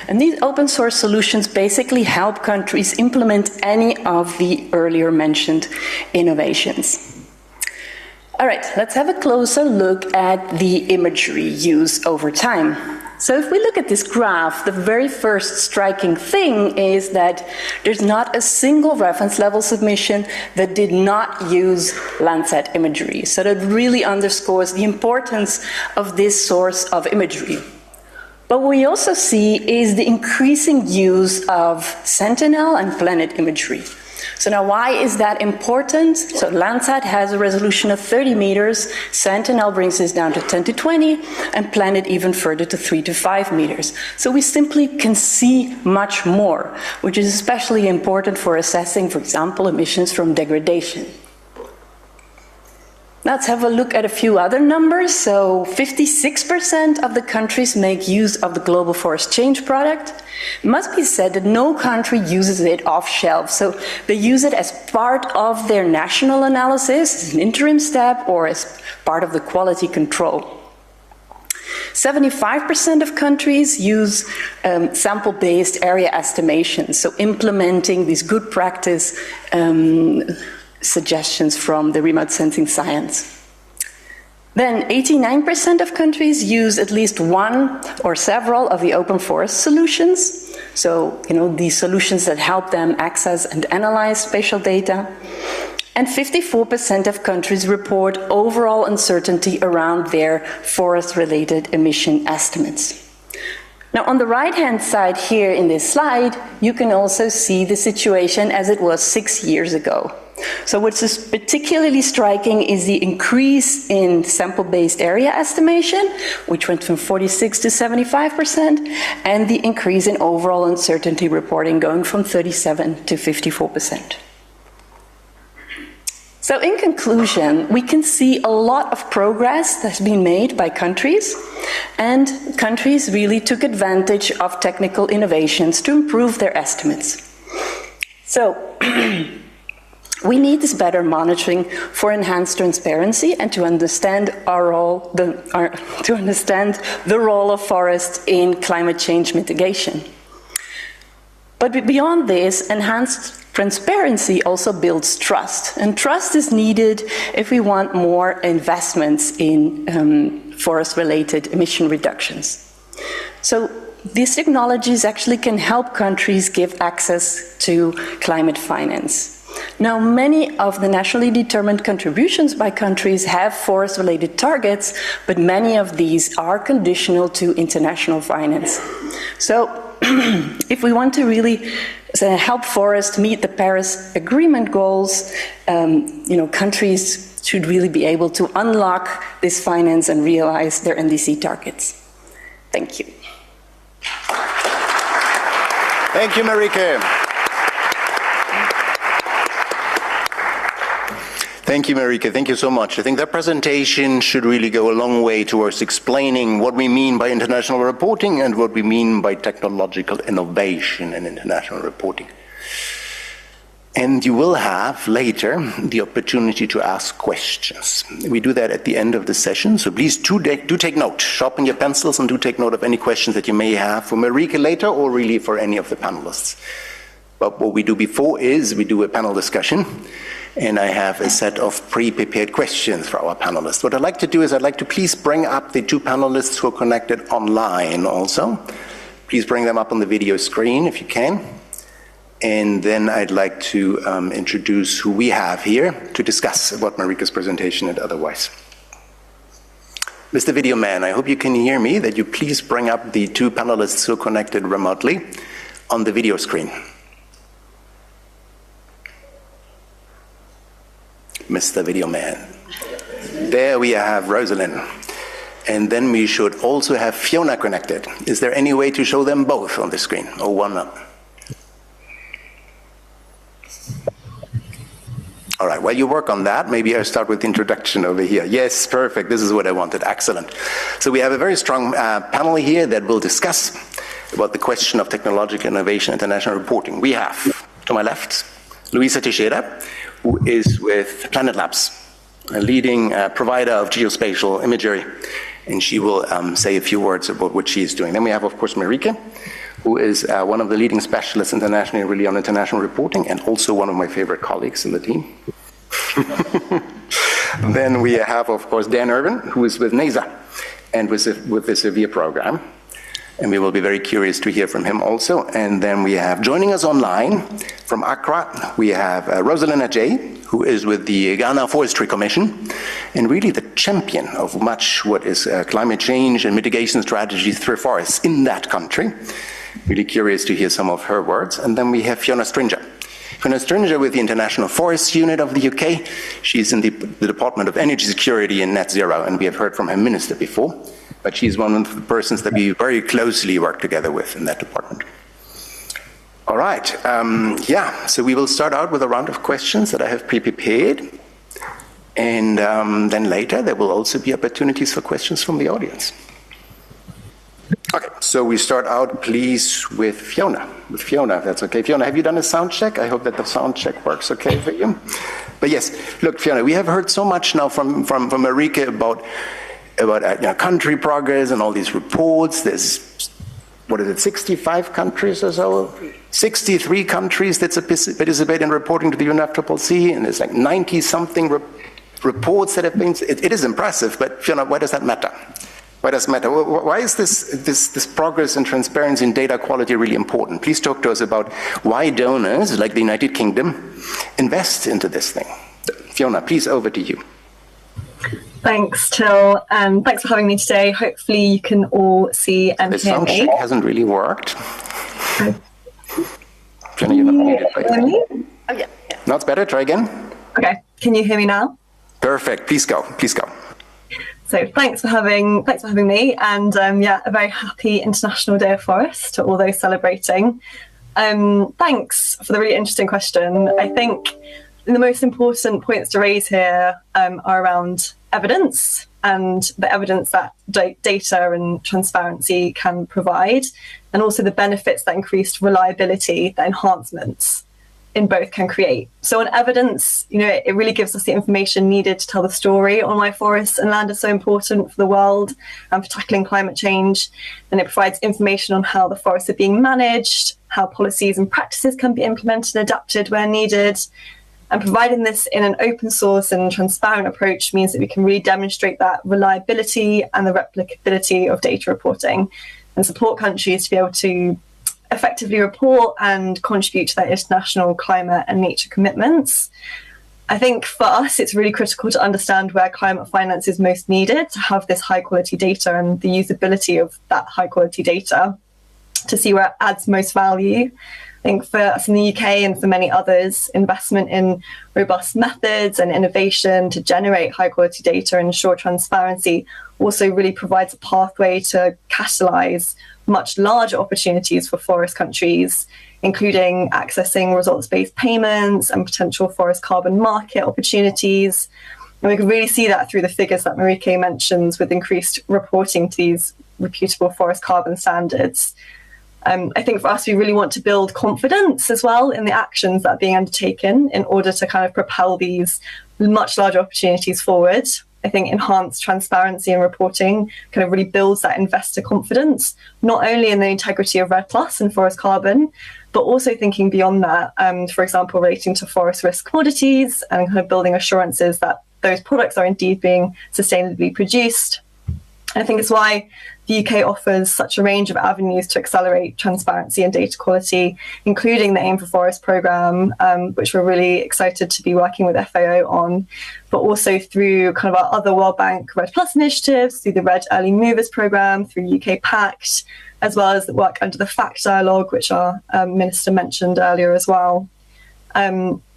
And these open source solutions basically help countries implement any of the earlier mentioned innovations. All right, let's have a closer look at the imagery used over time. So if we look at this graph, the very first striking thing is that there's not a single reference level submission that did not use Landsat imagery. So that really underscores the importance of this source of imagery. But what we also see is the increasing use of Sentinel and Planet imagery. So now why is that important? So Landsat has a resolution of 30 meters, Sentinel brings this down to 10 to 20, and Planet even further to 3 to 5 meters. So we simply can see much more, which is especially important for assessing, for example, emissions from degradation. Let's have a look at a few other numbers. So 56% of the countries make use of the Global Forest Change product. It must be said that no country uses it off shelf. So they use it as part of their national analysis, as an interim step, or as part of the quality control. 75% of countries use sample-based area estimations, so implementing these good practice suggestions from the remote sensing science. Then 89% of countries use at least one or several of the open forest solutions. So, these solutions that help them access and analyze spatial data. And 54% of countries report overall uncertainty around their forest-related emission estimates. Now, on the right-hand side here in this slide, you can also see the situation as it was 6 years ago. So what's particularly striking is the increase in sample-based area estimation, which went from 46 to 75%, and the increase in overall uncertainty reporting going from 37 to 54%. So in conclusion, we can see a lot of progress that's been made by countries, and countries really took advantage of technical innovations to improve their estimates. So we need this better monitoring for enhanced transparency and to understand the role of forests in climate change mitigation. But beyond this, enhanced transparency also builds trust, and trust is needed if we want more investments in forest-related emission reductions. So these technologies actually can help countries give access to climate finance. Now, many of the nationally determined contributions by countries have forest-related targets, but many of these are conditional to international finance. So, if we want to really help forests meet the Paris Agreement goals, countries should really be able to unlock this finance and realize their NDC targets. Thank you. Thank you, Marieke. Thank you, Marieke. Thank you so much. I think that presentation should really go a long way towards explaining what we mean by international reporting and what we mean by technological innovation in international reporting. And you will have later the opportunity to ask questions. We do that at the end of the session, so please do take note. Sharpen your pencils and do take note of any questions that you may have for Marieke later or really for any of the panelists. But what we do before is we do a panel discussion, and I have a set of pre-prepared questions for our panelists. What I'd like to do is I'd like to please bring up the two panelists who are connected online also. Please bring them up on the video screen if you can. And then I'd like to introduce who we have here to discuss about Marieke's presentation and otherwise. Mr. Video Man, I hope you can hear me, that you please bring up the two panelists who are connected remotely on the video screen. Mr. Video Man. There we have Rosalind. And then we should also have Fiona connected. Is there any way to show them both on the screen or one up? All right, while you work on that, maybe I'll start with the introduction over here. Yes, perfect, this is what I wanted, excellent. So we have a very strong panel here that will discuss about the question of technological innovation and international reporting. We have, to my left, Luisa Teixeira, who is with Planet Labs, a leading provider of geospatial imagery, and she will say a few words about what she is doing. Then we have, of course, Marieke, who is one of the leading specialists internationally really on international reporting and also one of my favorite colleagues in the team. Then we have, of course, Dan Irvin, who is with NASA and with the SEVERE program. And we will be very curious to hear from him also. And then we have, joining us online from Accra, we have Rosalind Ajay, who is with the Ghana Forestry Commission, and really the champion of much what is climate change and mitigation strategies through forests in that country. Really curious to hear some of her words. And then we have Fiona Stringer. Fiona Stringer with the International Forest Unit of the UK. She's in the Department of Energy Security and Net Zero, and we have heard from her minister before, but she's one of the persons that we very closely work together with in that department. All right, so we will start out with a round of questions that I have pre-prepared, and then later there will also be opportunities for questions from the audience. Okay, so we start out, please, with Fiona. With Fiona, if that's okay. Fiona, have you done a sound check? I hope that the sound check works okay for you. But yes, look, Fiona, we have heard so much now from Marieke about country progress and all these reports. There's, 65 countries or so? 63 countries that participate in reporting to the UNFCCC, and there's like 90-something reports that have been. It is impressive, but Fiona, why does that matter? Why does it matter? Why is this progress and transparency and data quality really important? Please talk to us about why donors, like the United Kingdom, invest into this thing. Fiona, please, over to you. Thanks, Till, and thanks for having me today. Hopefully you can all see and hear me. The sound check hasn't really worked. Fiona, you're not muted. Oh, yeah. No, it's better. Try again. Okay. Can you hear me now? Perfect. Please go. Please go. So thanks for having me, and a very happy International Day of Forest to all those celebrating. Thanks for the really interesting question. I think the most important points to raise here are around evidence and the evidence that data and transparency can provide, and also the benefits that increased reliability, the enhancements in both can create. So on evidence, it really gives us the information needed to tell the story on why forests and land are so important for the world and for tackling climate change. And it provides information on how the forests are being managed, how policies and practices can be implemented and adapted where needed. And providing this in an open source and transparent approach means that we can really demonstrate that reliability and the replicability of data reporting and support countries to be able to effectively report and contribute to their international climate and nature commitments. I think for us, it's really critical to understand where climate finance is most needed, to have this high quality data and the usability of that high quality data to see where it adds most value. I think for us in the UK and for many others, investment in robust methods and innovation to generate high quality data and ensure transparency also really provides a pathway to catalyse much larger opportunities for forest countries, including accessing results-based payments and potential forest carbon market opportunities. And we can really see that through the figures that Marieke mentions with increased reporting to these reputable forest carbon standards. I think for us, we really want to build confidence as well in the actions that are being undertaken in order to kind of propel these much larger opportunities forward. I think enhanced transparency and reporting kind of really builds that investor confidence, not only in the integrity of REDD+ and forest carbon, but also thinking beyond that, for example, relating to forest risk commodities and kind of building assurances that those products are indeed being sustainably produced. I think it's why the UK offers such a range of avenues to accelerate transparency and data quality, including the Aim for Forest programme, which we're really excited to be working with FAO on, but also through kind of our other World Bank REDD+ initiatives, through the REDD Early Movers programme, through UK Pact, as well as the work under the FACT dialogue, which our Minister mentioned earlier as well.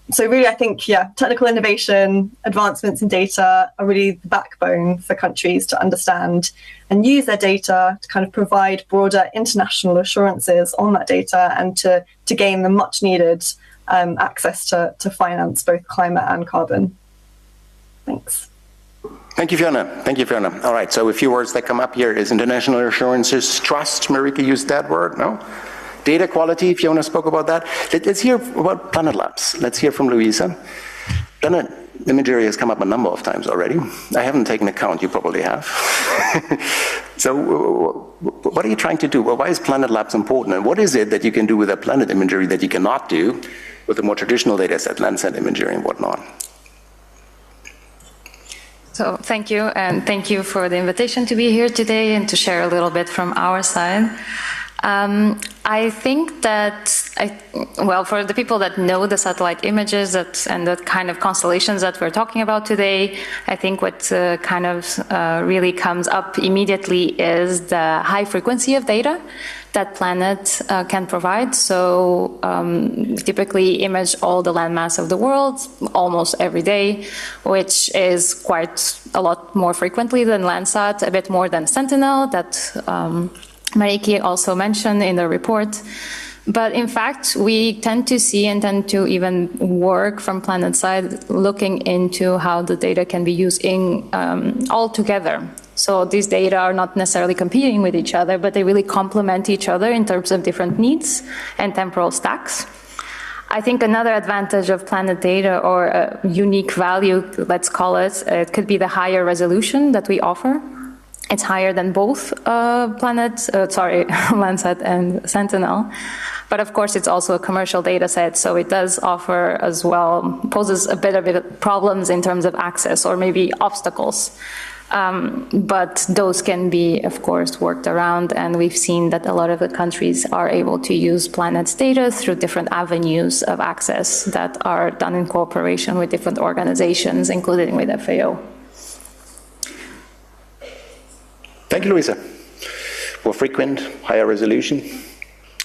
So really, I think, technical innovation, advancements in data are really the backbone for countries to understand and use their data to kind of provide broader international assurances on that data and to gain the much needed access to finance both climate and carbon. Thanks. Thank you, Fiona. Thank you, Fiona. All right, so a few words that come up here is international assurances, trust. Marieke used that word, no? Data quality, Fiona spoke about that. Let's hear about Planet Labs. Let's hear from Louisa. Planet imagery has come up a number of times already. I haven't taken account, you probably have. So what are you trying to do? Well, why is Planet Labs important? And what is it that you can do with that planet imagery that you cannot do with the more traditional data set, Landsat imagery and whatnot? So thank you, and thank you for the invitation to be here today and to share a little bit from our side. I think that, for the people that know the satellite images and the kind of constellations that we're talking about today, I think what really comes up immediately is the high frequency of data that Planet can provide. So typically image all the landmass of the world almost every day, which is quite a lot more frequently than Landsat, a bit more than Sentinel that Marieke also mentioned in the report. But in fact, we tend to see and tend to even work from Planet's side looking into how the data can be used all together. So these data are not necessarily competing with each other, but they really complement each other in terms of different needs and temporal stacks. I think another advantage of Planet data, or a unique value, let's call it, it could be the higher resolution that we offer. It's higher than both Landsat and Sentinel. But of course, it's also a commercial data set, so it does offer as well, poses a bit of problems in terms of access or maybe obstacles. But those can be, of course, worked around, and we've seen that a lot of the countries are able to use Planet's data through different avenues of access that are done in cooperation with different organizations, including with FAO. Thank you, Louisa. More frequent, higher resolution.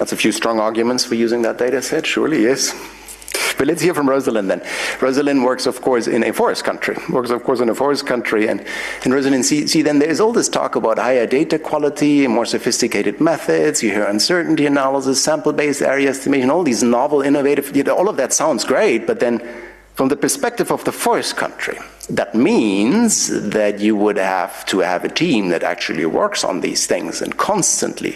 That's a few strong arguments for using that data set, surely, yes. But let's hear from Rosalind then. Rosalind works, of course, in a forest country. And Rosalind, see, then there's all this talk about higher data quality, more sophisticated methods. You hear uncertainty analysis, sample-based area estimation, all these novel, innovative, all of that sounds great, but then from the perspective of the forest country, that means that you would have to have a team that actually works on these things and constantly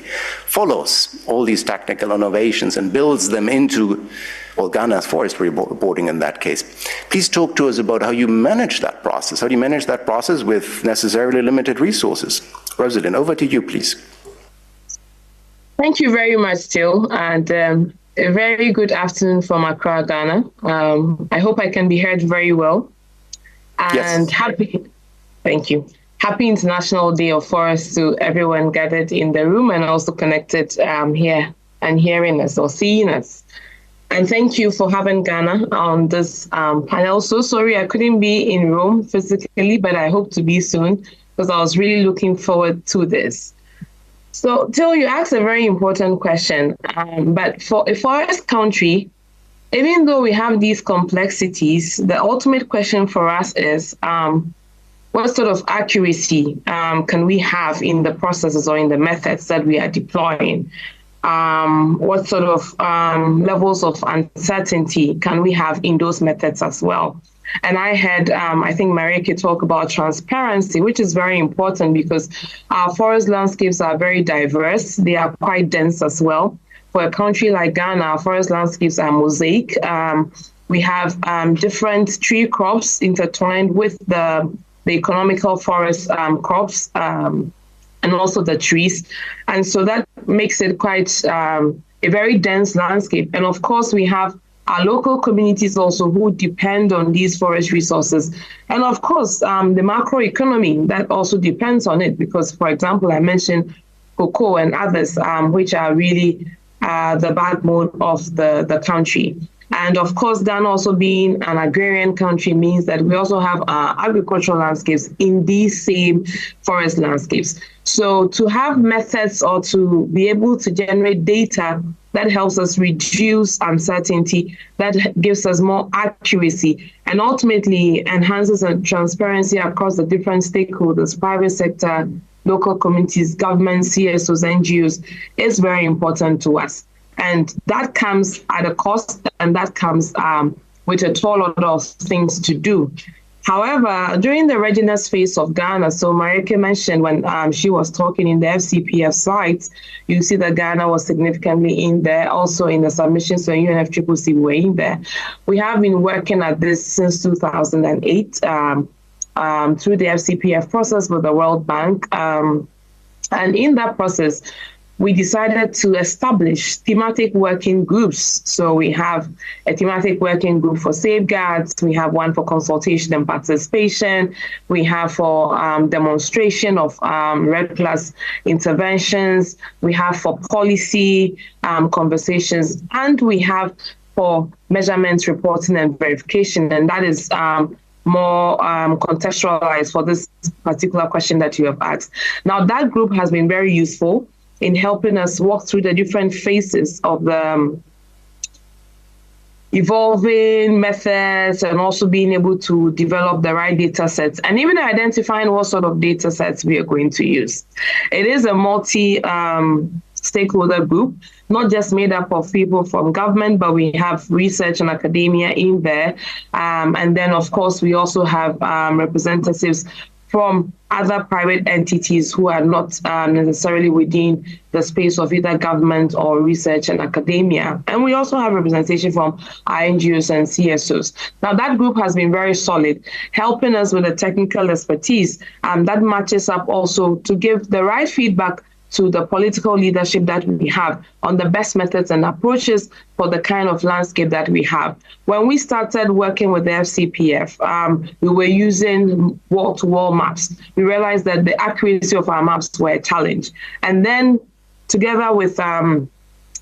follows all these technical innovations and builds them into, well, Ghana's forestry reporting in that case. Please talk to us about how you manage that process. How do you manage that process with necessarily limited resources? Rosalind, over to you, please. Thank you very much, Till, and a very good afternoon from Accra, Ghana. I hope I can be heard very well. And yes. Thank you. Happy International Day of Forest to everyone gathered in the room and also connected here and hearing us or seeing us. And thank you for having Ghana on this panel. So sorry I couldn't be in Rome physically, but I hope to be soon because I was really looking forward to this. So, Till, you asked a very important question. But for a forest country, even though we have these complexities, the ultimate question for us is what sort of accuracy can we have in the processes or in the methods that we are deploying? What sort of levels of uncertainty can we have in those methods as well? And I heard, I think Marieke talk about transparency, which is very important because our forest landscapes are very diverse. They are quite dense as well. For a country like Ghana, our forest landscapes are mosaic. We have different tree crops intertwined with the economical forest crops and also the trees. And so that makes it quite a very dense landscape. And of course, we have our local communities also who depend on these forest resources. And of course, the macroeconomy that also depends on it because, for example, I mentioned cocoa and others, which are really the backbone of the country. And of course, Ghana also being an agrarian country means that we also have agricultural landscapes in these same forest landscapes. So to have methods or to be able to generate data that helps us reduce uncertainty, that gives us more accuracy, and ultimately enhances transparency across the different stakeholders, private sector, local communities, governments, CSOs, NGOs, is very important to us. And that comes at a cost, and that comes with a tall lot of things to do. However, during the readiness phase of Ghana, so Marieke mentioned when she was talking in the FCPF slides, you see that Ghana was significantly in there. Also in the submissions to UNFCCC, we were in there. We have been working at this since 2008 through the FCPF process with the World Bank. And in that process, we decided to establish thematic working groups. So we have a thematic working group for safeguards. We have one for consultation and participation. We have for demonstration of REDD+ interventions. We have for policy conversations. And we have for measurements, reporting, and verification. And that is more contextualized for this particular question that you have asked. Now, that group has been very useful in helping us walk through the different phases of the evolving methods and also being able to develop the right data sets and even identifying what sort of data sets we are going to use. It is a multi-stakeholder group, not just made up of people from government, but we have research and academia in there. And then, of course, we also have representatives from other private entities who are not necessarily within the space of either government or research and academia. And we also have representation from NGOs and CSOs. Now, that group has been very solid, helping us with the technical expertise that matches up also to give the right feedback to the political leadership that we have on the best methods and approaches for the kind of landscape that we have. When we started working with the FCPF, we were using wall-to-wall maps. We realized that the accuracy of our maps were a challenge. And then together with our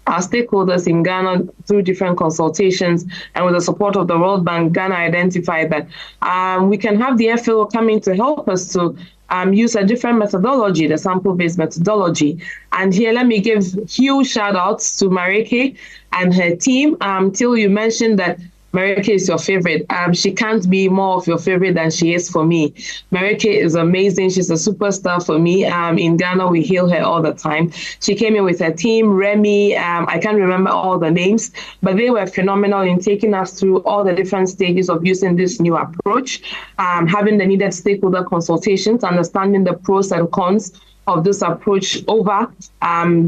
stakeholders in Ghana through different consultations and with the support of the World Bank, Ghana identified that we can have the FAO come in to help us to use a different methodology, the sample-based methodology. And here, let me give huge shout-outs to Marieke and her team. Till, you mentioned that Marieke is your favorite. She can't be more of your favorite than she is for me. Marieke is amazing. She's a superstar for me. In Ghana, we hail her all the time. She came in with her team, Remy. I can't remember all the names, but they were phenomenal in taking us through all the different stages of using this new approach, having the needed stakeholder consultations, understanding the pros and cons of this approach over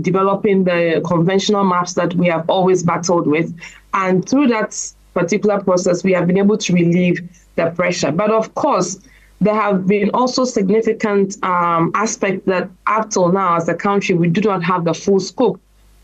developing the conventional maps that we have always battled with. And through that particular process, we have been able to relieve the pressure. But of course, there have been also significant aspects that up till now as a country, we do not have the full scope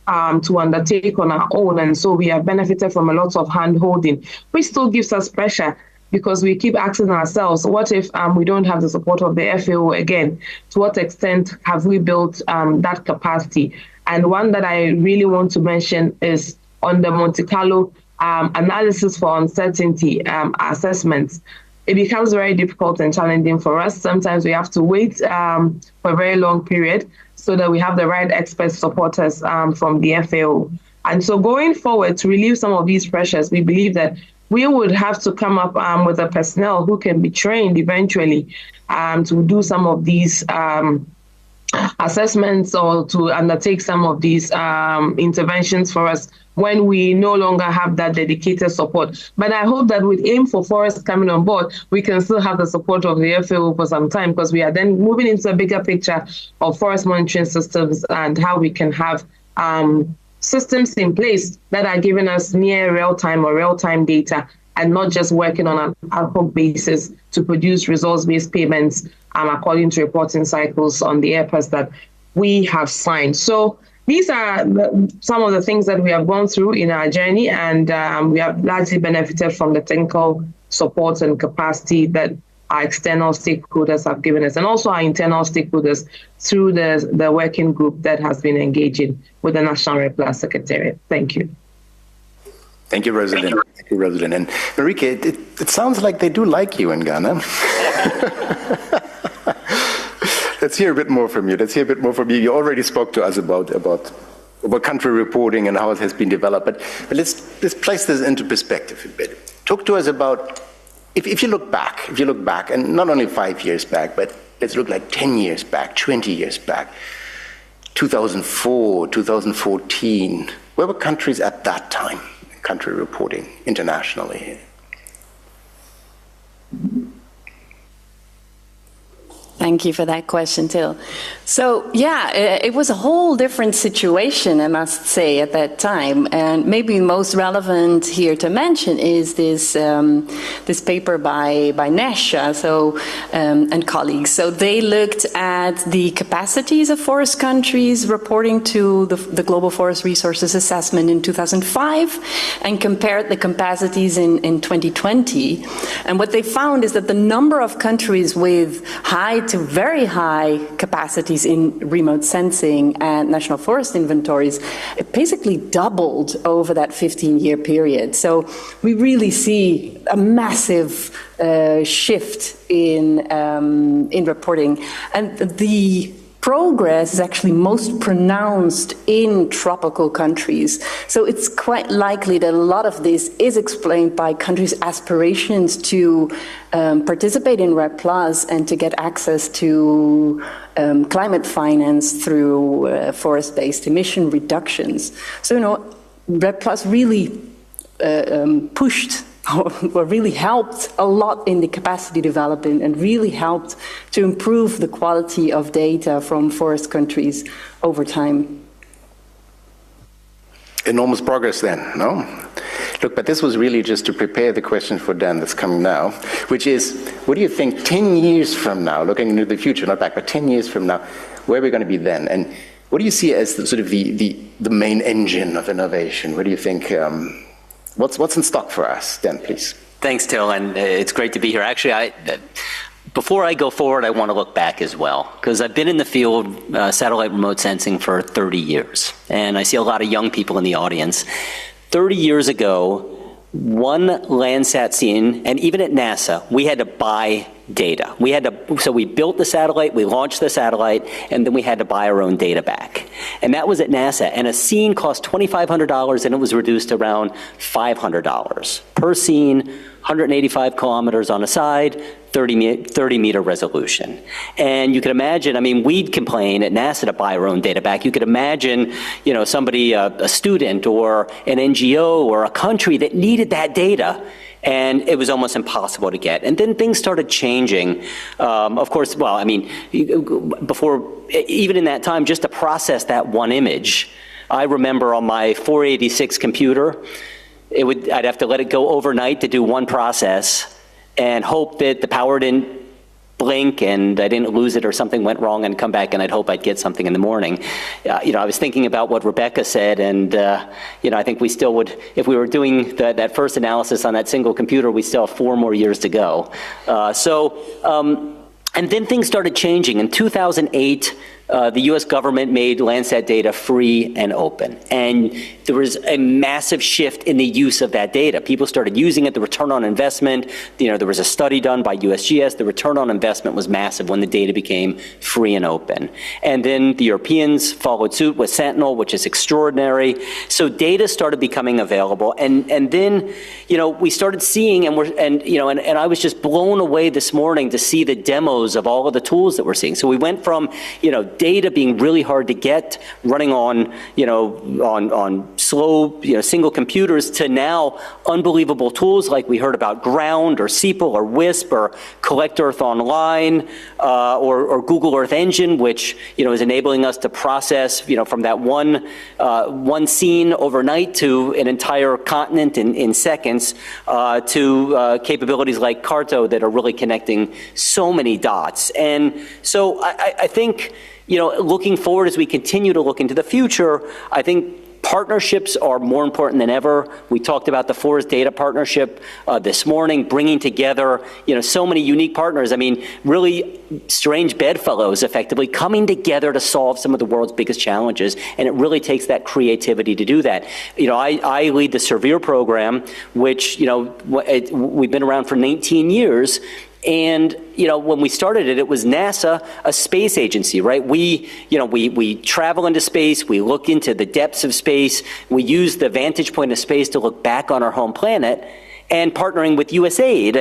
to undertake on our own. And so we have benefited from a lot of hand-holding, which still gives us pressure because we keep asking ourselves, what if we don't have the support of the FAO again? To what extent have we built that capacity? And one that I really want to mention is on the Monte Carlo analysis for uncertainty assessments. It becomes very difficult and challenging for us. Sometimes we have to wait for a very long period so that we have the right expert supporters from the FAO. And so going forward, to relieve some of these pressures, we believe that we would have to come up with a personnel who can be trained eventually to do some of these assessments or to undertake some of these interventions for us when we no longer have that dedicated support. But I hope that with Aim for Forest coming on board, we can still have the support of the FAO for some time, because we are then moving into a bigger picture of forest monitoring systems and how we can have systems in place that are giving us near real-time or real-time data, and not just working on an ad hoc basis to produce results-based payments according to reporting cycles on the airports that we have signed. So these are some of the things that we have gone through in our journey, and we have largely benefited from the technical support and capacity that our external stakeholders have given us, and also our internal stakeholders through the working group that has been engaging with the National Red Plus Secretariat. Thank you. Thank you, Rosalind. Thank you, Rosalind. And Marike, it sounds like they do like you in Ghana. Let's hear a bit more from you. You already spoke to us about country reporting and how it has been developed, but let's place this into perspective a bit. Talk to us about, if you look back, and not only 5 years back, but let's look like 10 years back, 20 years back, 2004, 2014, where were countries at that time, country reporting internationally? Thank you for that question, Till. So, yeah, it was a whole different situation, I must say, at that time. And maybe most relevant here to mention is this this paper by Nesha and colleagues. So they looked at the capacities of forest countries reporting to the Global Forest Resources Assessment in 2005 and compared the capacities in 2020. And what they found is that the number of countries with high to very high capacities in remote sensing and national forest inventories, it basically doubled over that 15-year period. So we really see a massive shift in reporting, and the progress is actually most pronounced in tropical countries. So it's quite likely that a lot of this is explained by countries' aspirations to participate in REDD+ and to get access to climate finance through forest-based emission reductions. So, REDD+ really pushed or really helped a lot in the capacity development and really helped to improve the quality of data from forest countries over time. Enormous progress then, no? Look, but this was really just to prepare the question for Dan that's coming now, which is, what do you think 10 years from now, looking into the future, not back, but 10 years from now, where are we going to be then? And what do you see as the main engine of innovation? What do you think, what's in stock for us? Dan, please. Thanks, Till, and it's great to be here. Actually, before I go forward, I want to look back as well, because I've been in the field, satellite remote sensing, for 30 years, and I see a lot of young people in the audience. 30 years ago, one Landsat scene, and even at NASA, we had to buy data. So we built the satellite, we launched the satellite, and then we had to buy our own data back. And that was at NASA, and a scene cost $2,500, and it was reduced to around $500 per scene, 185 kilometers on a side, 30-meter resolution. And you can imagine, I mean, we'd complain at NASA to buy our own data back. You could imagine, somebody, a student or an NGO or a country that needed that data, and it was almost impossible to get. And then things started changing. Of course, well, I mean, before, even in that time, just to process that one image, I remember on my 486 computer, I'd have to let it go overnight to do one process and hope that the power didn't blink and I didn't lose it or something went wrong and come back and I'd hope I'd get something in the morning. I was thinking about what Rebecca said, and I think we still would, if we were doing that first analysis on that single computer, we still have 4 more years to go. And then things started changing. In 2008, the US government made Landsat data free and open. And there was a massive shift in the use of that data. People started using it, the return on investment, there was a study done by USGS, the return on investment was massive when the data became free and open. And then the Europeans followed suit with Sentinel, which is extraordinary. So data started becoming available. And then, we started seeing, and I was just blown away this morning to see the demos of all of the tools that we're seeing. So we went from, data being really hard to get, running on, on slow, single computers, to now unbelievable tools like we heard about Ground or Seeple or WISP or Collect Earth Online or Google Earth Engine, which, is enabling us to process, from that one scene overnight to an entire continent in seconds, to capabilities like Carto that are really connecting so many dots. And so I think, looking forward as we continue to look into the future, I think partnerships are more important than ever. We talked about the Forest Data Partnership this morning, bringing together, so many unique partners. I mean, really strange bedfellows, effectively, coming together to solve some of the world's biggest challenges. And it really takes that creativity to do that. I lead the Surveyor program, which, we've been around for 19 years. And, when we started it, it was NASA, a space agency, right? We travel into space, we look into the depths of space, we use the vantage point of space to look back on our home planet, and partnering with USAID,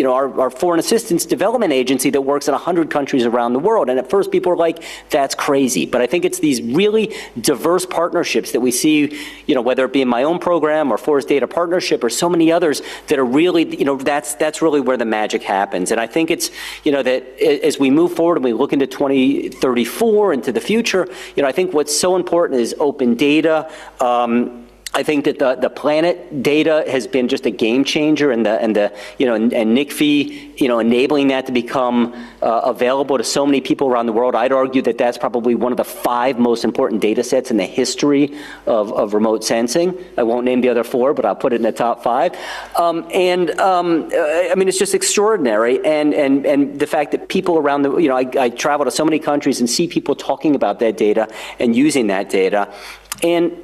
our foreign assistance development agency that works in 100 countries around the world. And at first people are like, that's crazy. But I think it's these really diverse partnerships that we see, whether it be in my own program or Forest Data Partnership or so many others that are really, that's really where the magic happens. And I think it's, that as we move forward and we look into 2034 into the future, I think what's so important is open data. I think that the planet data has been just a game changer, and NICFI, enabling that to become available to so many people around the world. I'd argue that that's probably one of the 5 most important data sets in the history of remote sensing. I won't name the other 4, but I'll put it in the top 5. I mean, it's just extraordinary, and the fact that people around the, I travel to so many countries and see people talking about that data and using that data, and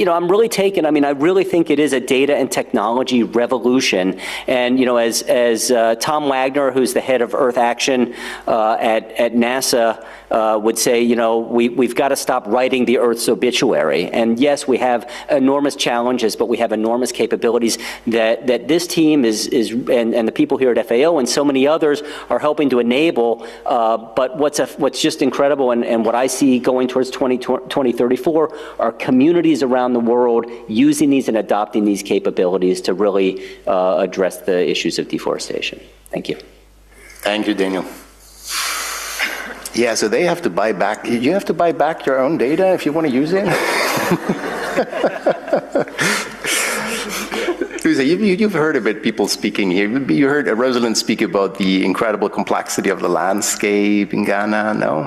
I'm really taken. I mean, I really think it is a data and technology revolution. And, as Tom Wagner, who's the head of Earth Action at NASA, would say, we've got to stop writing the Earth's obituary. And yes, we have enormous challenges, but we have enormous capabilities that this team and the people here at FAO and so many others are helping to enable. But what's just incredible, and what I see going towards 2034 are communities around the world using these and adopting these capabilities to really address the issues of deforestation. Thank you. Thank you, Daniel. Yeah, so they have to buy back. You have to buy back your own data if you want to use it. You've heard of it, people speaking here. You heard Rosalind speak about the incredible complexity of the landscape in Ghana, no?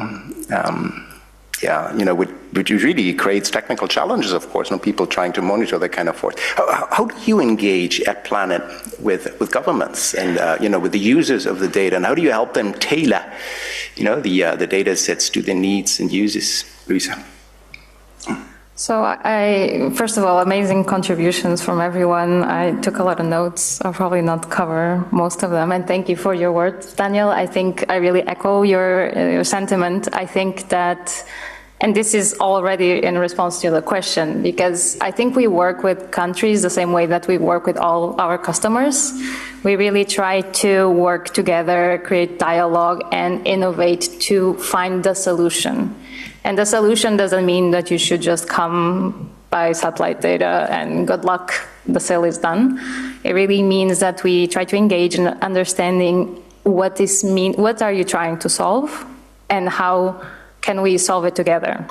Which really creates technical challenges, of course, people trying to monitor that kind of force. How do you engage at Planet with governments and, with the users of the data, and how do you help them tailor, the data sets to their needs and uses? Luisa? So first of all, amazing contributions from everyone. I took a lot of notes. I'll probably not cover most of them. And thank you for your words, Daniel. I think I really echo your sentiment. I think that, and this is already in response to the question, because I think we work with countries the same way that we work with all our customers. We really try to work together, create dialogue, and innovate to find the solution. And the solution doesn't mean that you should just come by satellite data and good luck, the sale is done. It really means that we try to engage in understanding what are you trying to solve, and how can we solve it together.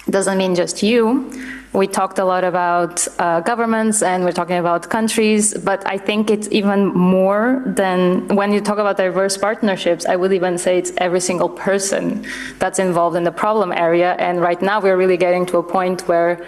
It doesn't mean just you. We talked a lot about governments, and we're talking about countries, but I think it's even more than, when you talk about diverse partnerships, I would even say it's every single person that's involved in the problem area. And right now we're really getting to a point where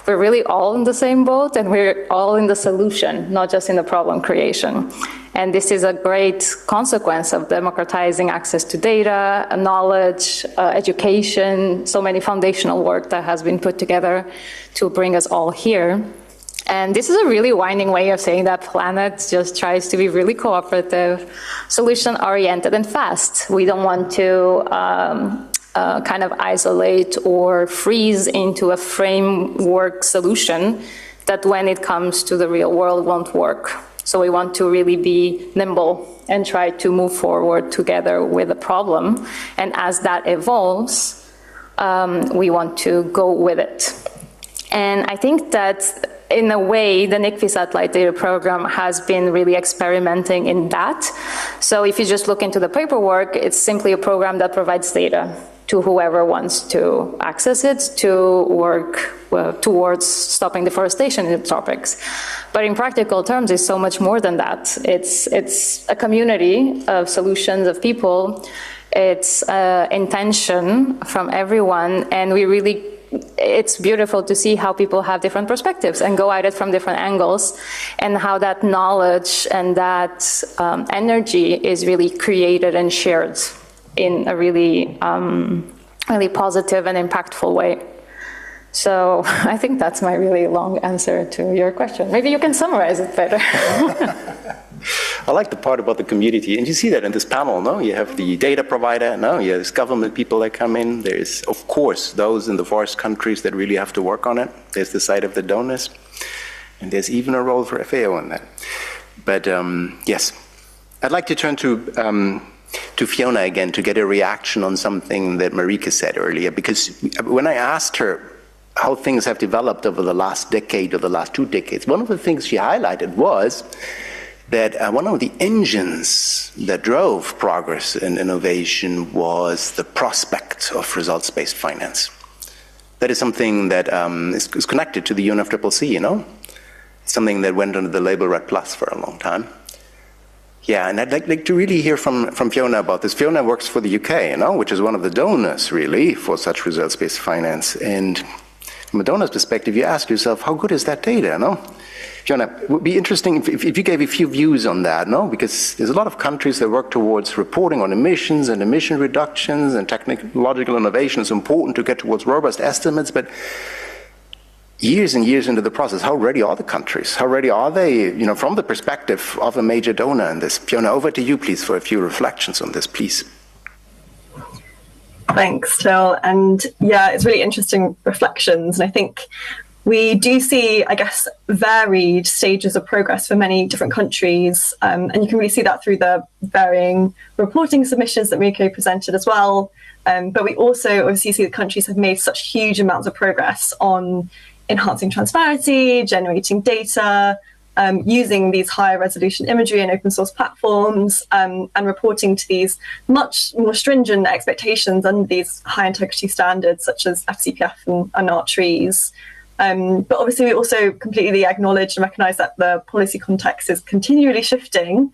we're really all in the same boat, and we're all in the solution, not just in the problem creation. And this is a great consequence of democratizing access to data, knowledge, education, so many foundational work that has been put together to bring us all here. And this is a really winding way of saying that Planet just tries to be really cooperative, solution-oriented, and fast. We don't want to kind of isolate or freeze into a framework solution that when it comes to the real world won't work. So we want to really be nimble and try to move forward together with the problem. And as that evolves, we want to go with it. And I think that in a way, the NICFI Satellite Data Program has been really experimenting in that. So if you just look into the paperwork, it's simply a program that provides data to whoever wants to access it to work towards stopping deforestation in the tropics. But in practical terms, it's so much more than that. It's a community of solutions of people. It's intention from everyone, and it's beautiful to see how people have different perspectives and go at it from different angles, and how that knowledge and that energy is really created and shared in a really, really positive and impactful way. So I think that's my really long answer to your question. Maybe you can summarize it better. I like the part about the community, and you see that in this panel, no? You have the data provider, no? You have government people that come in. There's, of course, those in the forest countries that really have to work on it. There's the side of the donors, and there's even a role for FAO in that. But yes, I'd like to turn to Fiona again to get a reaction on something that Marika said earlier, because when I asked her how things have developed over the last decade or the last 2 decades, one of the things she highlighted was that one of the engines that drove progress and innovation was the prospect of results-based finance. That is something that is connected to the UNFCCC, you know? It's something that went under the label REDD+ for a long time. Yeah, and I'd like to really hear from Fiona about this. Fiona works for the UK, you know, which is one of the donors, really, for such results-based finance. And from a donor's perspective, you ask yourself, how good is that data, no? Fiona, it would be interesting if you gave a few views on that, no? Because there's a lot of countries that work towards reporting on emissions and emission reductions, and technological innovation is important to get towards robust estimates, but years and years into the process, how ready are the countries? How ready are they, you know, from the perspective of a major donor in this? Fiona, over to you, please, for a few reflections on this, please. Thanks, Till. And yeah, it's really interesting reflections. And I think we do see, I guess, varied stages of progress for many different countries. And you can really see that through the varying reporting submissions that Marika presented as well. But we also obviously see that countries have made such huge amounts of progress on enhancing transparency, generating data, using these higher resolution imagery and open source platforms, and reporting to these much more stringent expectations under these high integrity standards such as FCPF and ARC-trees. But obviously we also completely acknowledge and recognise that the policy context is continually shifting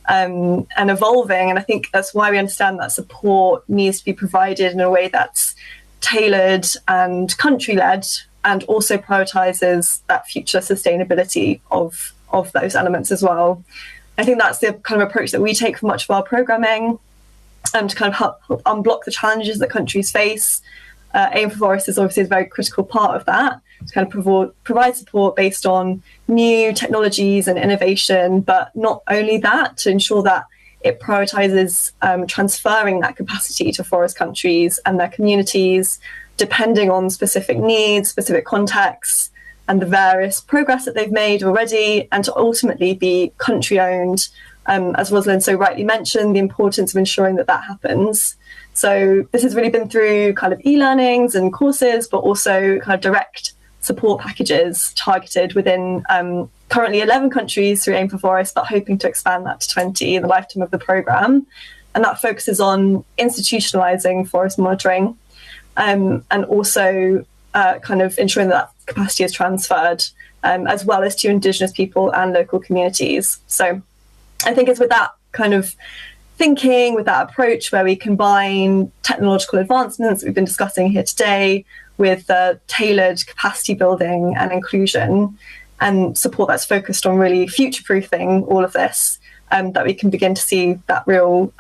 and evolving, and I think that's why we understand that support needs to be provided in a way that's tailored and country-led, and also prioritises that future sustainability of those elements as well. I think that's the kind of approach that we take for much of our programming, to kind of help unblock the challenges that countries face. Aim for Forests is obviously a very critical part of that, to kind of provide support based on new technologies and innovation, but not only that, to ensure that it prioritises transferring that capacity to forest countries and their communities, depending on specific needs, specific contexts, and the various progress that they've made already, and to ultimately be country-owned. As Rosalind so rightly mentioned, the importance of ensuring that that happens. So this has really been through kind of e-learnings and courses, but also kind of direct support packages targeted within currently 11 countries through Aim for Forests, but hoping to expand that to 20 in the lifetime of the programme. And that focuses on institutionalising forest monitoring, and also kind of ensuring that capacity is transferred, as well as to Indigenous people and local communities. So I think it's with that kind of thinking, with that approach, where we combine technological advancements that we've been discussing here today with tailored capacity building and inclusion and support that's focused on really future-proofing all of this, that we can begin to see that real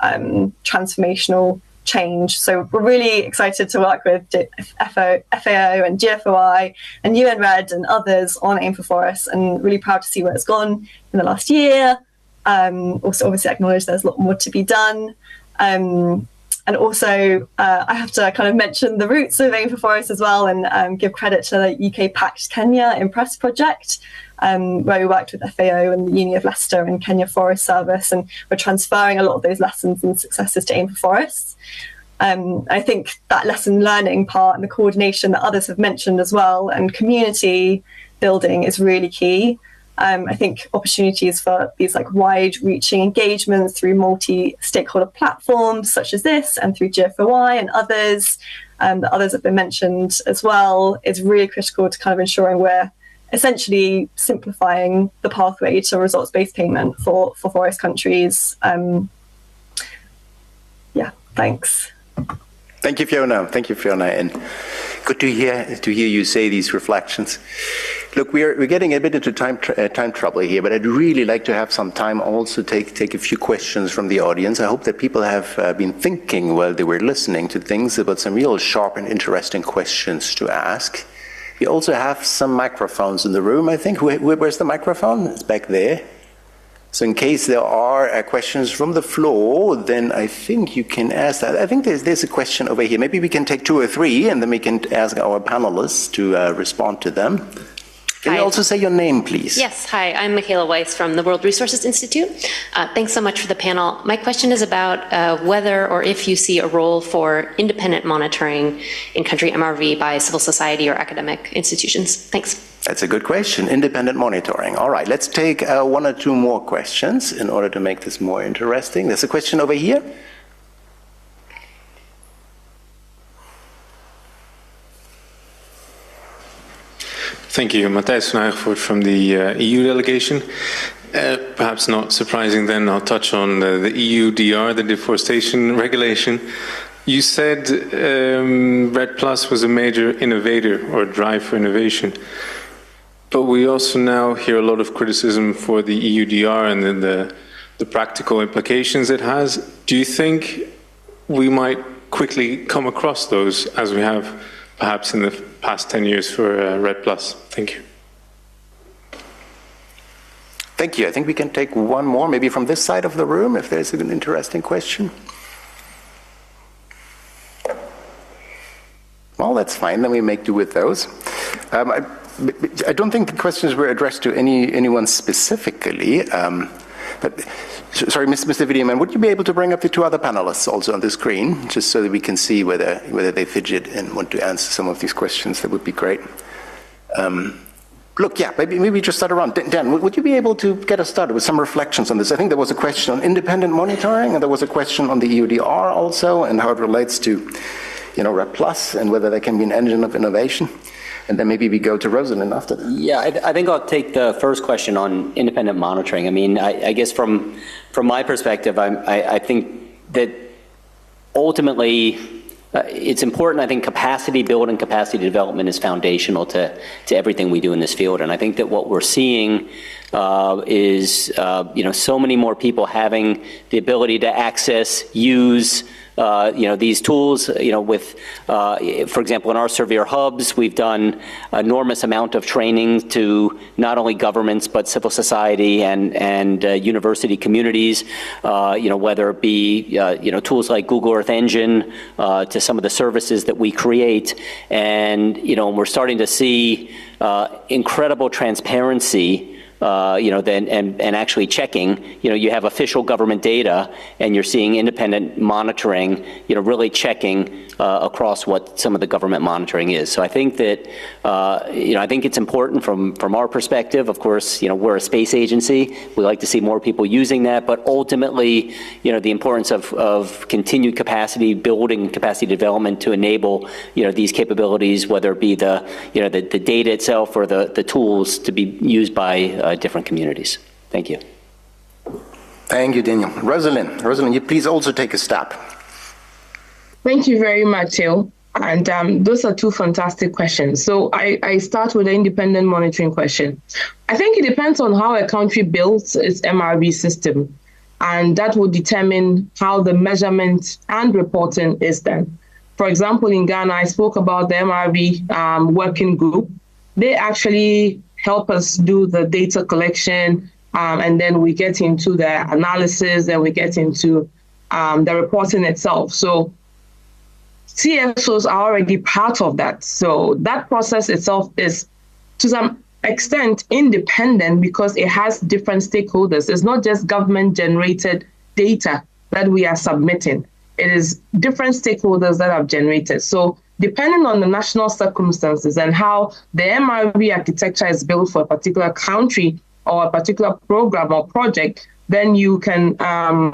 transformational change. So we're really excited to work with FAO and GFOI and UN-RED and others on Aim for Forests, and really proud to see where it's gone in the last year. Also obviously acknowledge there's a lot more to be done. And also I have to kind of mention the roots of Aim for Forests as well, and give credit to the UK Pact Kenya Impress project, where we worked with FAO and the Uni of Leicester and Kenya Forest Service, and we're transferring a lot of those lessons and successes to Aim for Forests. I think that lesson learning part and the coordination that others have mentioned as well, and community building is really key. I think opportunities for these like wide-reaching engagements through multi-stakeholder platforms such as this, and through GFOI and others, that others have been mentioned as well, is really critical to kind of ensuring we're essentially simplifying the pathway to results-based payment for forest countries. Yeah, thanks. Thank you, Fiona. Thank you, Fiona. And good to hear you say these reflections. Look, we're getting a bit into time trouble here, but I'd really like to have some time also take a few questions from the audience. I hope that people have been thinking while they were listening to things about some real sharp and interesting questions to ask. We also have some microphones in the room, I think. Where's the microphone? It's back there. So in case there are questions from the floor, then I think you can ask that. I think there's a question over here. Maybe we can take 2 or 3, and then we can ask our panelists to respond to them. Can you also say your name, please? Yes. Hi, I'm Michaela Weiss from the World Resources Institute. Thanks so much for the panel. My question is about whether or if you see a role for independent monitoring in country MRV by civil society or academic institutions. Thanks. That's a good question. Independent monitoring. All right, let's take 1 or 2 more questions in order to make this more interesting. There's a question over here. Thank you. Matthijs van Huigenvoort from the EU delegation. Perhaps not surprising then, I'll touch on the EUDR, the deforestation regulation. You said REDD+ was a major innovator or drive for innovation. But we also now hear a lot of criticism for the EUDR and then the practical implications it has. Do you think we might quickly come across those as we have perhaps in the past 10 years for REDD+? Thank you. Thank you. I think we can take one more, maybe from this side of the room, if there's an interesting question. Well, that's fine. Then we make do with those. I don't think the questions were addressed to anyone specifically. But sorry, Mr. Videoman, would you be able to bring up the 2 other panelists also on the screen, just so that we can see whether they fidget and want to answer some of these questions? That would be great. Look, yeah, maybe just start around. Dan, would you be able to get us started with some reflections on this? I think there was a question on independent monitoring, and there was a question on the EUDR also, and how it relates to, REDD+ and whether there can be an engine of innovation. And then maybe we go to Rosalind after that. Yeah, I think I'll take the first question on independent monitoring. I mean, I guess from my perspective, I think that ultimately it's important. I think capacity building, capacity development is foundational to everything we do in this field. And I think that what we're seeing is so many more people having the ability to access, use these tools, with, for example, in our Surveyor hubs, we've done enormous amount of training to not only governments, but civil society and university communities, whether it be, tools like Google Earth Engine, to some of the services that we create. And, we're starting to see incredible transparency and actually checking, you have official government data and you're seeing independent monitoring, really checking across what some of the government monitoring is. So I think that, I think it's important from our perspective. Of course, we're a space agency. We like to see more people using that, but ultimately, the importance of continued capacity building, capacity development to enable, these capabilities, whether it be the data itself or the tools to be used by different communities. Thank you. Thank you, Daniel. Rosalind, you please also take a step. Thank you very much, Till. And those are two fantastic questions. So I start with the independent monitoring question. I think it depends on how a country builds its MRV system, and that will determine how the measurement and reporting is done. For example, in Ghana, I spoke about the MRV working group. They actually help us do the data collection, and then we get into the analysis, and we get into the reporting itself. So CSOs are already part of that. So that process itself is, to some extent, independent because it has different stakeholders. It's not just government-generated data that we are submitting. It is different stakeholders that have generated. So depending on the national circumstances and how the MRV architecture is built for a particular country or a particular program or project, then you can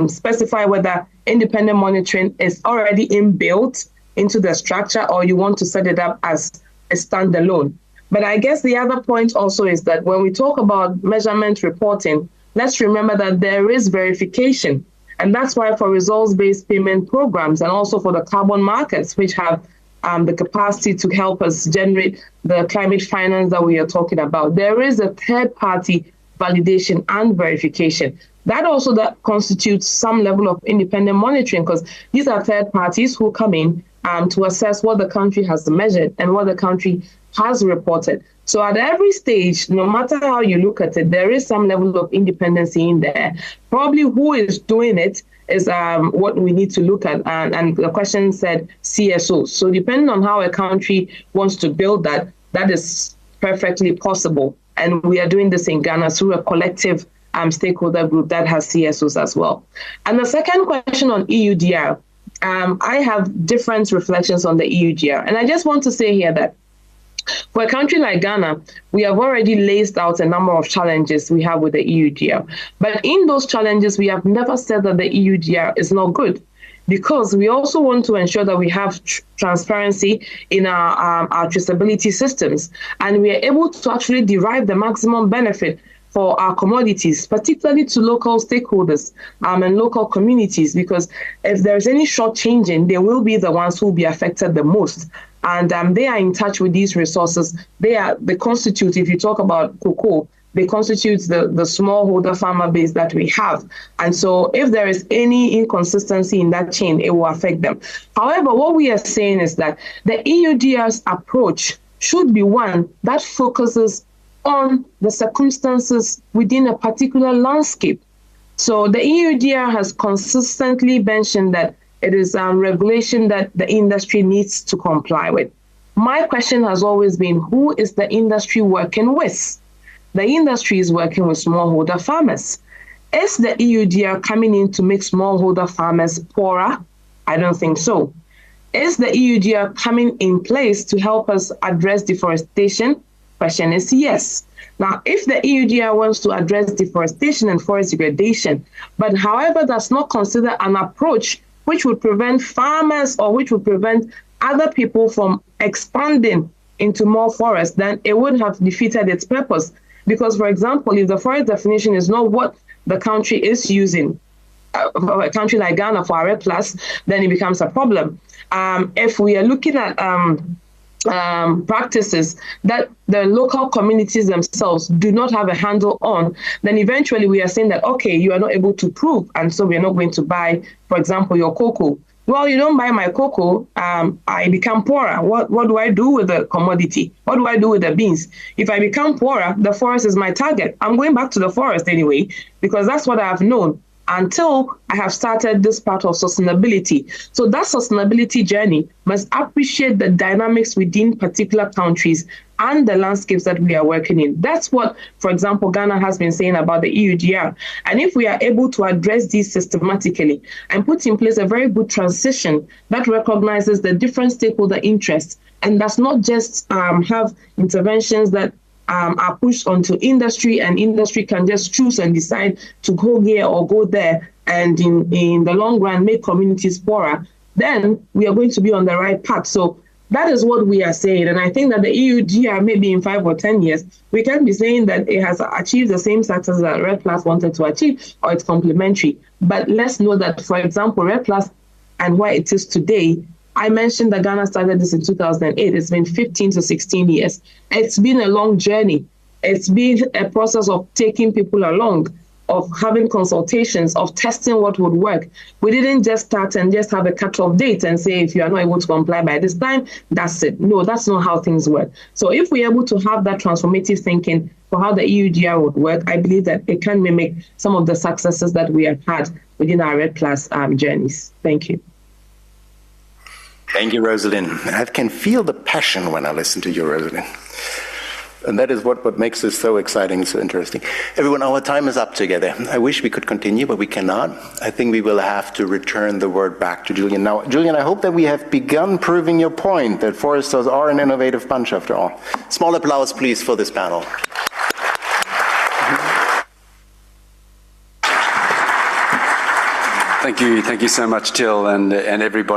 specify whether independent monitoring is already inbuilt into the structure or you want to set it up as a standalone. But I guess the other point also is that when we talk about measurement reporting, let's remember that there is verification. And that's why for results-based payment programs and also for the carbon markets, which have the capacity to help us generate the climate finance that we are talking about, there is a third-party validation and verification. That also that constitutes some level of independent monitoring, because these are third parties who come in to assess what the country has measured and what the country has reported. So at every stage, no matter how you look at it, there is some level of independency in there. Probably who is doing it is what we need to look at. And the question said CSOs. So depending on how a country wants to build that, that is perfectly possible. And we are doing this in Ghana through a collective stakeholder group that has CSOs as well. And the second question on EUDR, I have different reflections on the EUDR. And I just want to say here that for a country like Ghana, we have already laced out a number of challenges we have with the EUDR. But in those challenges, we have never said that the EUDR is not good, because we also want to ensure that we have transparency in our traceability systems, and we are able to actually derive the maximum benefit for our commodities, particularly to local stakeholders and local communities, because if there's any shortchanging, they will be the ones who will be affected the most. And they are in touch with these resources. They constitute, if you talk about cocoa, they constitute the smallholder farmer base that we have. And so if there is any inconsistency in that chain, it will affect them. However, what we are saying is that the EUDR's approach should be one that focuses on the circumstances within a particular landscape. So the EUDR has consistently mentioned that it is regulation that the industry needs to comply with. My question has always been, who is the industry working with? The industry is working with smallholder farmers. Is the EUDR coming in to make smallholder farmers poorer? I don't think so. Is the EUDR coming in place to help us address deforestation? Question is yes. Now, if the EUDR wants to address deforestation and forest degradation, but however does not consider an approach which would prevent farmers or which would prevent other people from expanding into more forest, then it would have defeated its purpose. Because, for example, if the forest definition is not what the country is using, for a country like Ghana for RE+, then it becomes a problem. If we are looking at practices that the local communities themselves do not have a handle on, then eventually we are saying that, okay, you are not able to prove, and so we are not going to buy, for example, your cocoa. Well, you don't buy my cocoa, I become poorer. What do I do with the commodity? What do I do with the beans? If I become poorer, the forest is my target. I'm going back to the forest anyway, because that's what I have known until I have started this part of sustainability. So that sustainability journey must appreciate the dynamics within particular countries and the landscapes that we are working in. That's what, for example, Ghana has been saying about the EUDR. And if we are able to address these systematically and put in place a very good transition that recognizes the different stakeholder interests and does not just have interventions that are pushed onto industry, and industry can just choose and decide to go here or go there, and in the long run make communities poorer, then we are going to be on the right path. So that is what we are saying. And I think that the EUDR, maybe in 5 or 10 years, we can be saying that it has achieved the same success that REDD+ wanted to achieve, or it's complementary. But let's know that, for example, REDD+ and where it is today I mentioned that Ghana started this in 2008. It's been 15 to 16 years. It's been a long journey. It's been a process of taking people along, of having consultations, of testing what would work. We didn't just start and just have a cut-off date and say, if you are not able to comply by this time, that's it. No, that's not how things work. So if we're able to have that transformative thinking for how the EUDR would work, I believe that it can mimic some of the successes that we have had within our REDD+ journeys. Thank you. Thank you, Rosalind. I can feel the passion when I listen to you, Rosalind. And that is what makes this so exciting and so interesting. Everyone, our time is up together. I wish we could continue, but we cannot. I think we will have to return the word back to Julian. Now, Julian, I hope that we have begun proving your point that foresters are an innovative bunch after all. Small applause, please, for this panel. Thank you so much, Till, and everybody.